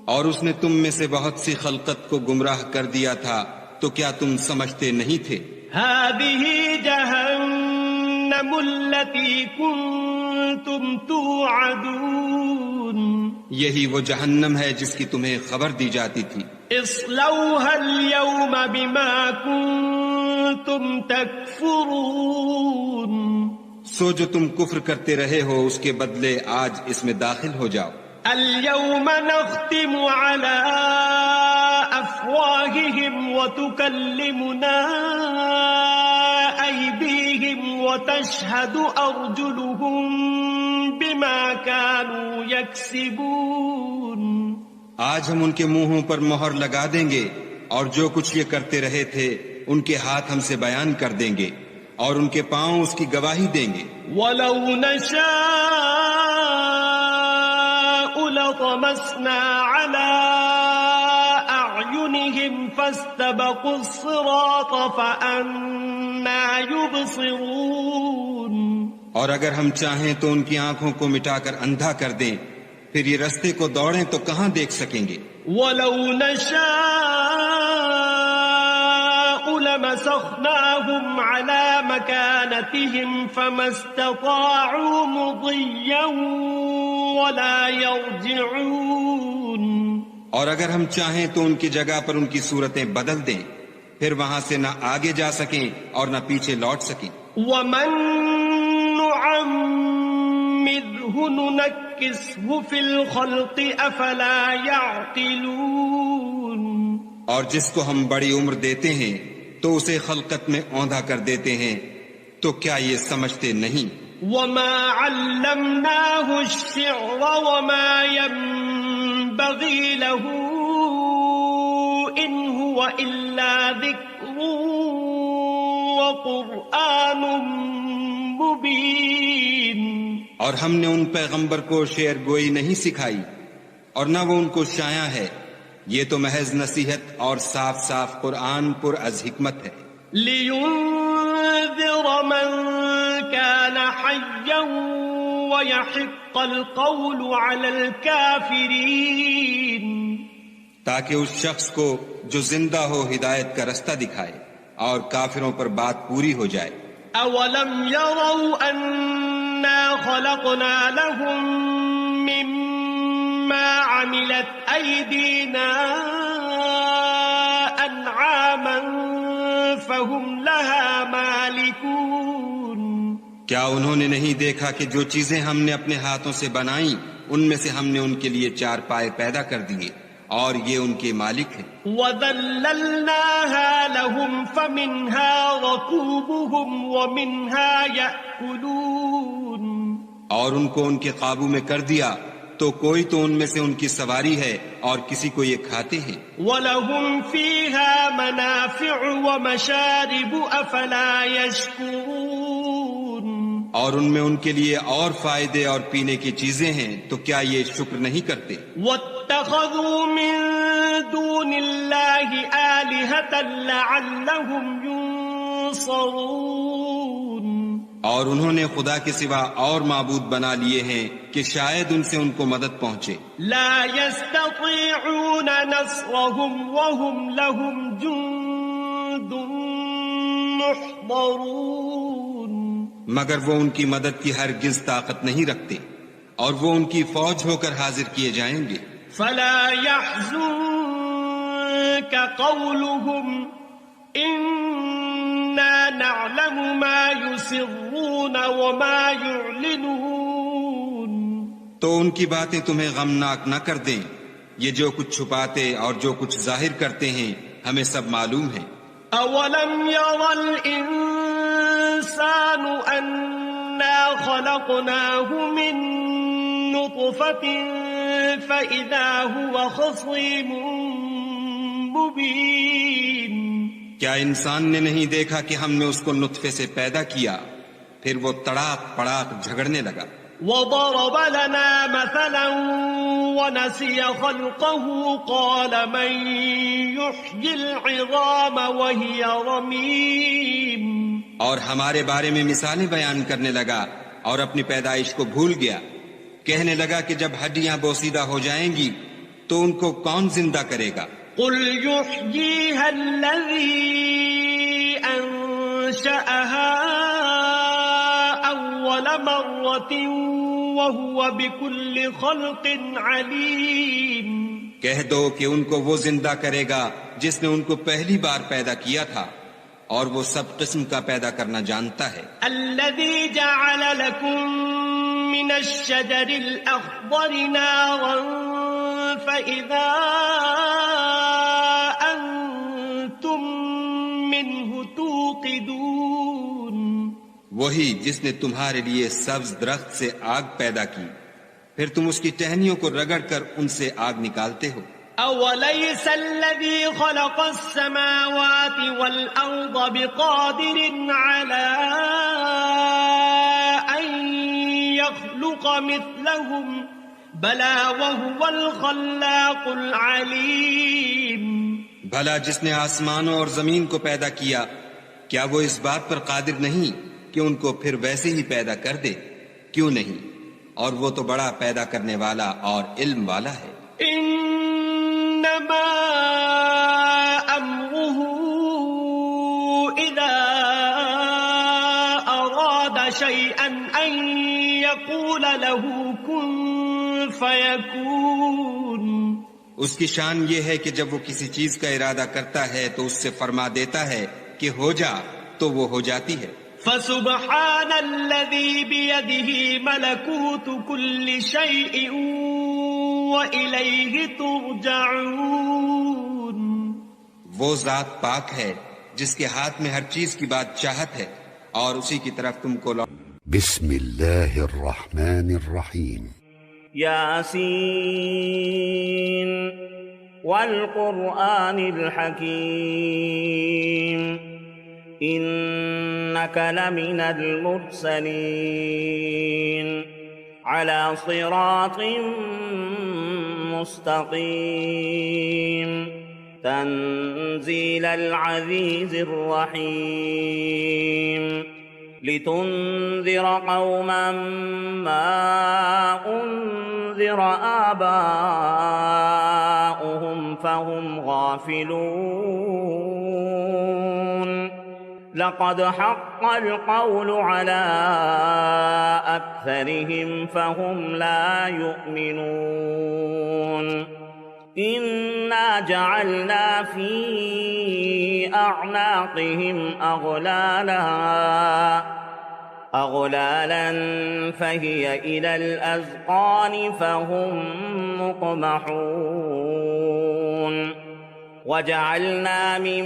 اور اس نے تم میں سے بہت سی خلقت کو گمراہ کر دیا تھا تو کیا تم سمجھتے نہیں تھے؟ هَذِهِ جَهَنَّمُ الَّتِي كُنتُمْ تُوعَدُونَ. یہی وہ جہنم ہے جس کی تمہیں خبر دی جاتی تھی. اصلوها اليوم بما كنتم تكفرون. سو جو تم کفر کرتے رہے ہو اس کے بدلے آج اس میں داخل ہو جاؤ. اليوم نختم على أفواههم وتكلمنا أيديهم وتشهد أرجلهم بما كانوا يكسبون. آج ہم ان کے منہوں پر مہر لگا دیں گے اور جو کچھ یہ کرتے رہے تھے ان کے ہاتھ ہم سے بیان کر دیں گے اور ان کے پاؤں اس کی گواہی دیں گے. وَلَوْ نَشَاءُ لَطَمَسْنَا عَلَىٰ أَعْيُنِهِمْ فَاسْتَبَقُوا الصِّرَاطَ فَأَنَّىٰ يُبْصِرُونَ. اور اگر ہم چاہیں تو ان کی آنکھوں کو مٹا کر اندھا کر دیں، پھر یہ رستے کو دوڑیں تو کہاں دیکھ سکیں گے. وَلَوْ نَشَاءُ لمسخناهم على مكانتهم فما استطاعوا مضيا ولا يرجعون. اور اگر ہم چاہیں تو ان کی جگہ پر ان کی صورتیں بدل دیں، پھر وہاں سے نہ آگے جا سکیں اور نہ پیچھے لوٹ سکیں. ومن نعمره ننكسه في الخلق افلا يعقلون. اور جس کو ہم بڑی عمر دیتے ہیں تو اسے خلقت میں اوندھا کر دیتے ہیں، تو کیا یہ سمجھتے نہیں؟ وما علمناه الشعر وما ينبغي له إن هو إلا ذكر وقرآن مبين. اور ہم نے ان پیغمبر کو شعر گوئی نہیں سکھائی اور نہ وہ ان کو شایع ہے، یہ تو محض نصیحت اور صاف صاف قرآن پر از حکمت ہے. لينذر من كان حيا ويحق القول على الكافرين. تاکہ اس شخص کو جو زندہ ہو ہدایت کا رستہ دکھائے اور کافروں پر بات پوری ہو جائے. اولم يروا انا خلقنا لهم مما عملت ايدينا انعاما فهم لها مالكون. کیا انہوں نے نہیں دیکھا کہ جو چیزیں ہم نے اپنے ہاتھوں سے بنائیں ان میں سے ہم نے ان کے لیے چار پائے پیدا کر دیے اور یہ ان کے مالک ہیں. وَذَلَّلْنَاهَا لَهُمْ فَمِنْهَا رَكُوبُهُمْ وَمِنْهَا يَأْكُلُونَ. اور ان کو ان کے قابو میں کر دیا تو کوئی تو ان میں سے ان کی سواری ہے اور کسی کو یہ کھاتے ہیں. وَلَهُمْ فِيهَا مَنَافِعُ وَمَشَارِبُ أَفَلَا يَشْكُرُونَ. اور ان میں ان کے لیے اور فائدے اور پینے کی چیزیں ہیں تو کیا یہ شکر نہیں کرتے؟ وَاتَّخَذُوا مِن دُونِ اللَّهِ آلِهَةً لَعَلَّهُمْ يُنصَرُونَ. اور انہوں نے خدا کے سوا اور معبود بنا لیے ہیں کہ شاید ان سے ان کو مدد پہنچے. لا يستطيعون نصرهم وهم لهم جند محضرون. مگر وہ ان کی مدد کی ہرگز طاقت نہیں رکھتے اور وہ ان کی فوج ہو کر حاضر کیے جائیں گے. فلا يحزنك قولهم إنا نعلم ما يسرون وما يعلنون. تو ان کی باتیں تمہیں غمناک نہ کر دیں، یہ جو کچھ چھپاتے اور جو کچھ ظاہر کرتے ہیں ہمیں سب معلوم ہے. اولم ير الانسان انا خلقناه من نطفة فاذا هو خصيم مبين. کیا انسان نے نہیں دیکھا کہ ہم نے اس کو نطفے سے پیدا کیا پھر وہ تڑاک پڑاک جھگڑنے لگا. وضرب لنا مثلا ونسي خلقه قال من يحيي العظام وهي رميم. اور ہمارے بارے میں مثالیں بیان کرنے لگا اور اپنی پیدائش کو بھول گیا. کہنے لگا کہ جب ہڈیاں بوسیدہ ہو جائیں گی تو ان کو کون زندہ کرے گا؟ قل يحييها الذي أنشأها أول مرة وهو بكل خلق عليم. کہہ دو کہ ان کو وہ زندہ کرے گا جس نے ان کو پہلی بار پیدا کیا تھا اور وہ سب قسم کا پیدا کرنا جانتا ہے. الذي جعل لكم من الشجر الأخضر نارا فإذا أنتم منه توقدون. وہی جس نے تمہارے لیے سبز درخت سے آگ پیدا کی پھر تم اس کی ٹہنیوں کو رگڑ کر ان سے آگ نکالتے ہو. أوليس الذي خلق السماوات والأرض بقادر على أن يخلق مثلهم بلى وهو الخلاق العليم. بھلا جس نے آسمانوں اور زمین کو پیدا کیا کیا وہ اس بات پر قادر نہیں کہ ان کو پھر ویسے ہی پیدا کر دے؟ کیوں نہیں، اور وہ تو بڑا پیدا کرنے والا اور علم والا ہے. انما امره يقول له كن فيكون. اس کی شان یہ ہے کہ جب وہ کسی چیز کا ارادہ کرتا ہے تو اس سے فرما دیتا ہے کہ ہو جا، تو وہ ہو جاتی ہے۔ فسبحان الذي بيده ملكوت كل شيء وإليه ترجعون. وہ ذات پاک ہے جس کے ہاتھ میں ہر چیز کی بادشاہت ہے اور اسی کی طرف تم کو بسم اللہ الرحمن الرحیم. یاسین والقرآن الحکیم إنك لمن المرسلين على صراط مستقيم تنزيل العزيز الرحيم لتنذر قوما ما أنذر آباؤهم فهم غافلون. لقد حق القول على أكثرهم فهم لا يؤمنون. إنا جعلنا في أعناقهم أغلالا فهي إلى الأذقان فهم مقمحون. وجعلنا من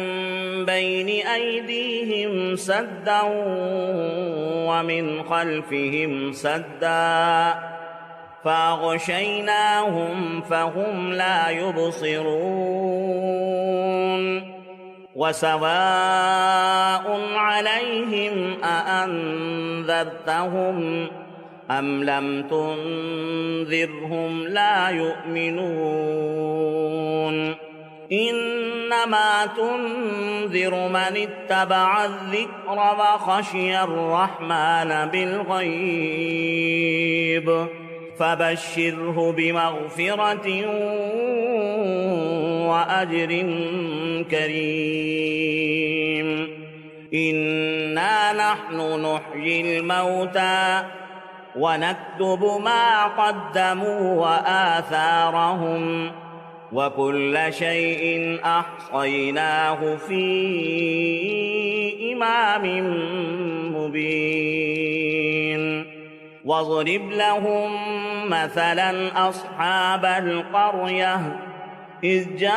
بين أيديهم سدا ومن خلفهم سدا فأغشيناهم فهم لا يبصرون. وسواء عليهم أأنذرتهم أم لم تنذرهم لا يؤمنون. إنما تنذر من اتبع الذكر وخشي الرحمن بالغيب فبشره بمغفرة وأجر كريم. إنا نحن نحيي الموتى ونكتب ما قدموا وآثارهم وكل شيء أحصيناه في إمام مبين. واضرب لهم مثلا أصحاب القرية إذ جاءها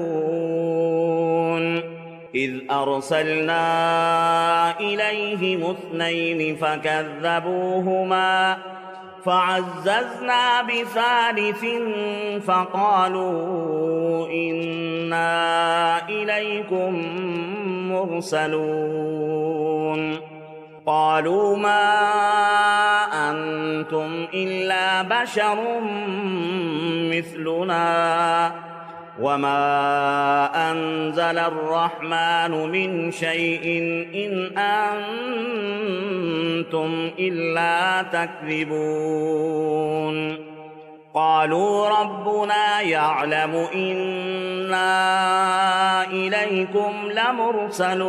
المرسلون إذ أرسلنا إليهم 2 فكذبوهما فعززنا بثالث فقالوا إنا إليكم مرسلون. قالوا ما أنتم إلا بشر مثلنا وما أنزل الرحمن من شيء إن أنتم إلا تكذبون. قالوا ربنا يعلم إنا إليكم لمرسلون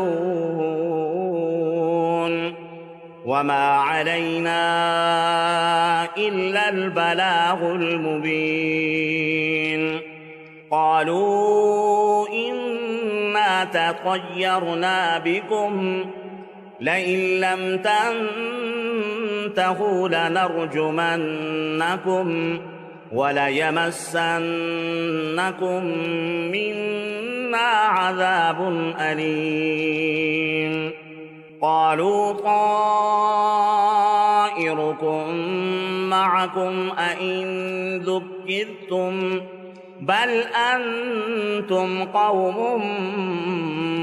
وما علينا إلا البلاغ المبين. قالوا إنا تطيرنا بكم لئن لم تنتهوا لنرجمنكم وليمسنكم منا عذاب أليم. قالوا طائركم معكم أئن ذكرتم بل أنتم قوم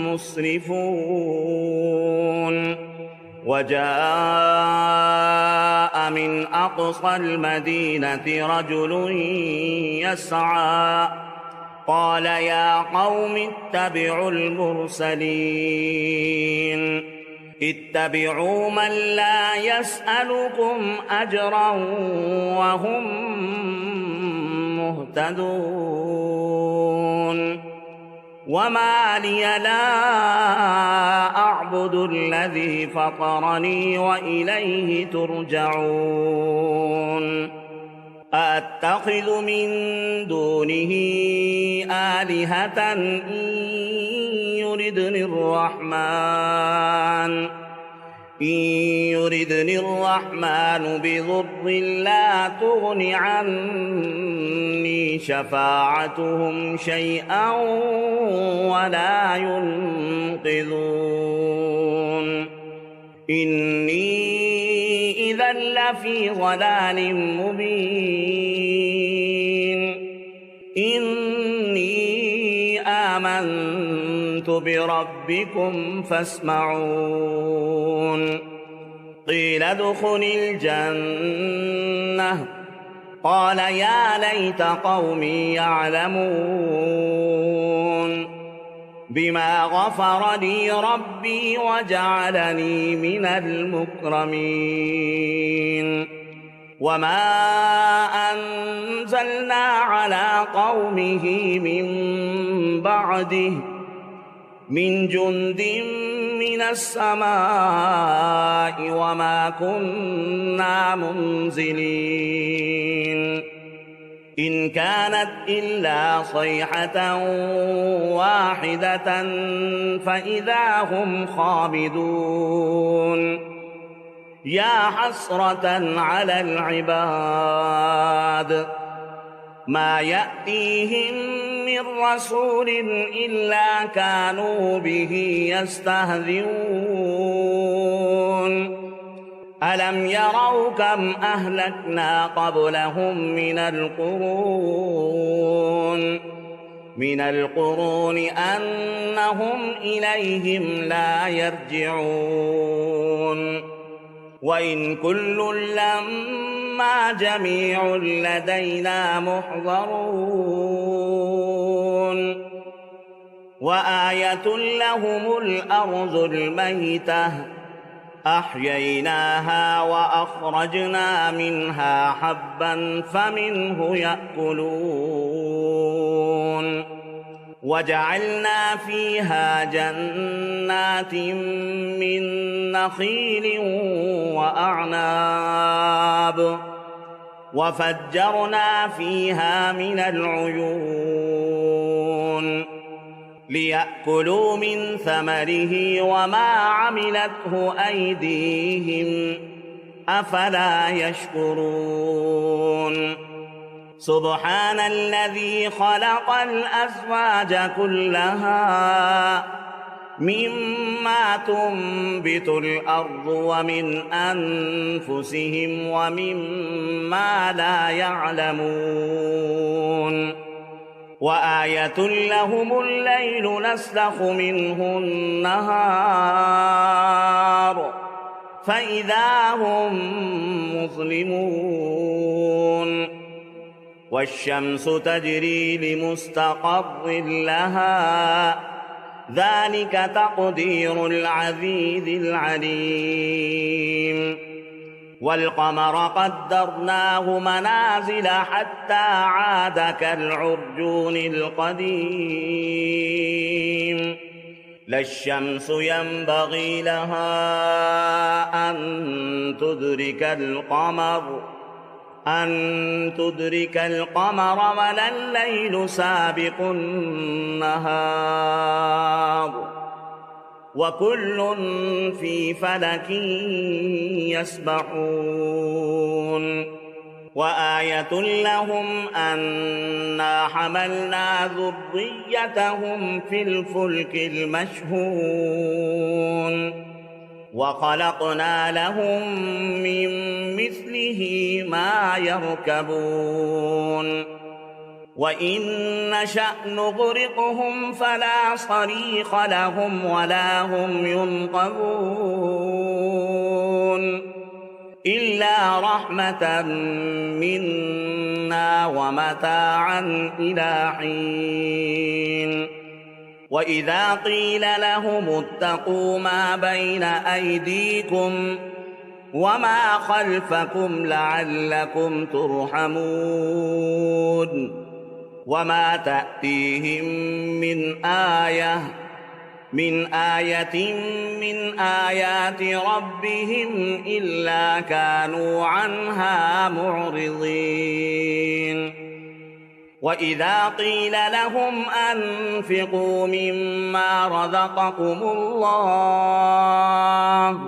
مسرفون. وجاء من أقصى المدينة رجل يسعى قال يا قوم اتبعوا المرسلين اتبعوا من لا يسألكم أجرا وهم مهتدون. وما لي لا أعبد الذي فطرني وإليه ترجعون أأتخذ من دونه آلهة إن يردني الرحمن بضر لا تغن عني شفاعتهم شيئا ولا ينقذون إني إذا لفي ضلال مبين إني آمنت بربكم فاسمعون قيل ادخل الجنة قال يا ليت قومي يعلمون بما غفر لي ربي وجعلني من المكرمين وما أنزلنا على قومه من بعده من جند من السماء وما كنا منزلين إن كانت إلا صيحة واحدة فإذا هم خامدون يا حسرة على العباد ما يأتيهم من رسول إلا كانوا به يستهزئون ألم يروا كم أهلكنا قبلهم من القرون أنهم إليهم لا يرجعون وإن كل لما جميع لدينا محضرون وآية لهم الأرض الميتة أحييناها وأخرجنا منها حبا فمنه يأكلون وجعلنا فيها جنات من نخيل وأعناب وفجرنا فيها من العيون ليأكلوا من ثمره وما عملته أيديهم أفلا يشكرون سبحان الذي خلق الأزواج كلها مما تنبت الأرض ومن أنفسهم ومما لا يعلمون وآية لهم الليل نسلخ منه النهار فإذا هم مظلمون والشمس تجري لمستقر لها ذلك تقدير العزيز العليم والقمر قدرناه منازل حتى عاد كالعرجون القديم لا الشمس ينبغي لها أن تدرك القمر ولا الليل سابق النهار وكل في فلك يسبحون وآية لهم أنا حملنا ذريتهم في الفلك المشحون وخلقنا لهم من مثله ما يركبون وإن نشأ نغرقهم فلا صريخ لهم ولا هم ينقذون إلا رحمة منا ومتاعا إلى حين وإذا قيل لهم اتقوا ما بين أيديكم وما خلفكم لعلكم ترحمون وما تأتيهم من آية من آيات ربهم إلا كانوا عنها معرضين وإذا قيل لهم أنفقوا مما رزقكم الله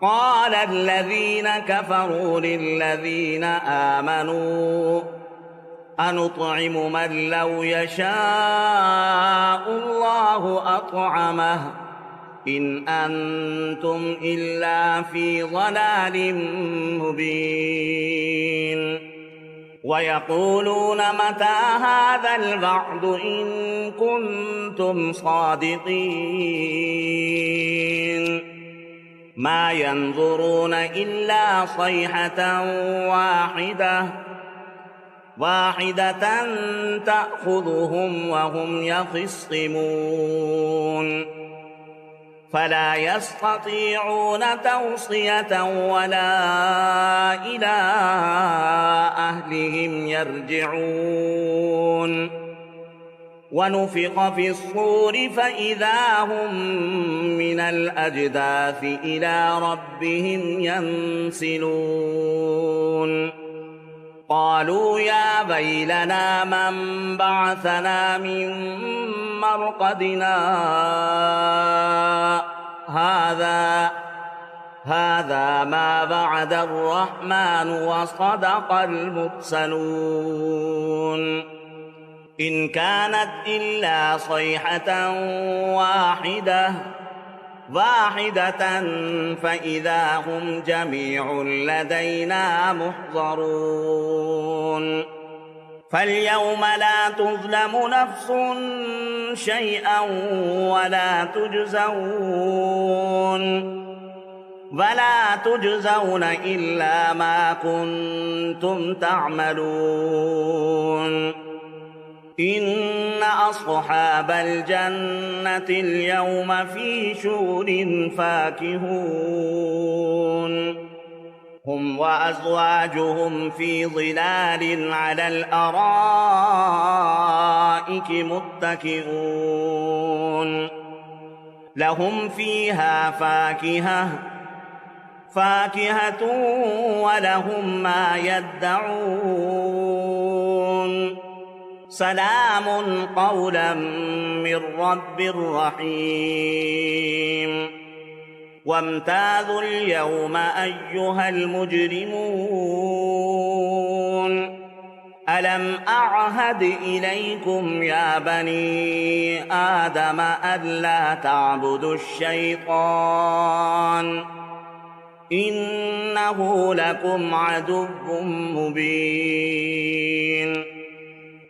قال الذين كفروا للذين آمنوا أنطعم من لو يشاء الله أطعمه إن أنتم إلا في ضلال مبين ويقولون متى هذا الوعد إن كنتم صادقين ما ينظرون إلا صيحة واحدة تأخذهم وهم يخصمون فلا يستطيعون توصية ولا إلى أهلهم يرجعون ونفخ في الصور فإذا هم من الأجداث إلى ربهم ينسلون قالوا يا ويلنا من بعثنا من مرقدنا هذا ما وعد الرحمن وصدق المرسلون إن كانت إلا صيحة واحدة فإذا هم جميع لدينا محضرون فاليوم لا تظلم نفس شيئا ولا تجزون إلا ما كنتم تعملون إن أصحاب الجنة اليوم في شغل فاكهون هم وأزواجهم في ظلال على الأرائك متكئون لهم فيها فاكهة ولهم ما يدعون سلام قولا من رب رحيم وامتازوا اليوم أيها المجرمون ألم أعهد إليكم يا بني آدم ألا تعبدوا الشيطان إنه لكم عدو مبين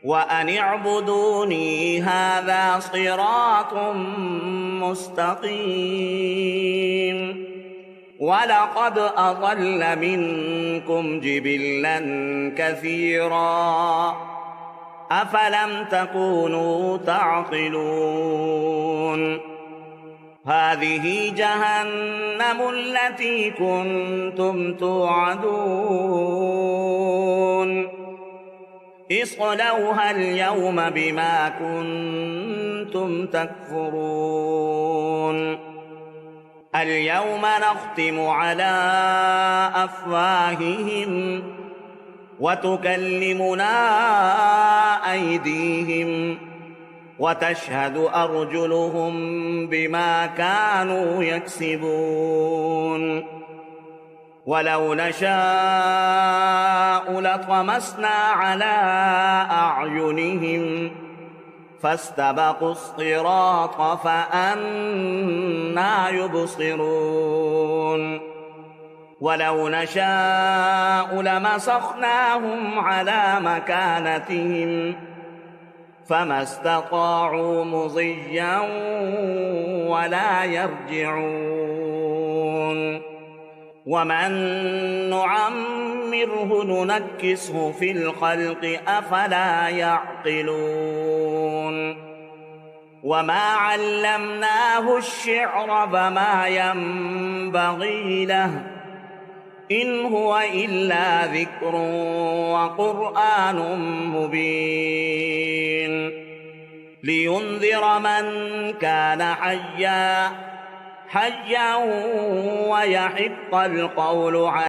وأن اعبدوني هذا صراط مستقيم ولقد أضل منكم جبلا كثيرا أفلم تكونوا تعقلون هذه جهنم التي كنتم توعدون اصلوها اليوم بما كنتم تكفرون اليوم نختم على أفواههم وتكلمنا أيديهم وتشهد أرجلهم بما كانوا يكسبون ولو نشاء لطمسنا على أعينهم فاستبقوا الصراط فأنى يبصرون ولو نشاء لمسخناهم على مكانتهم فما استطاعوا مضيا ولا يرجعون ومن نعمره ننكسه في الخلق أفلا يعقلون وما علمناه الشعر فما ينبغي له إن هو إلا ذكر وقرآن مبين لينذر من كان حيا ويحق القول عليه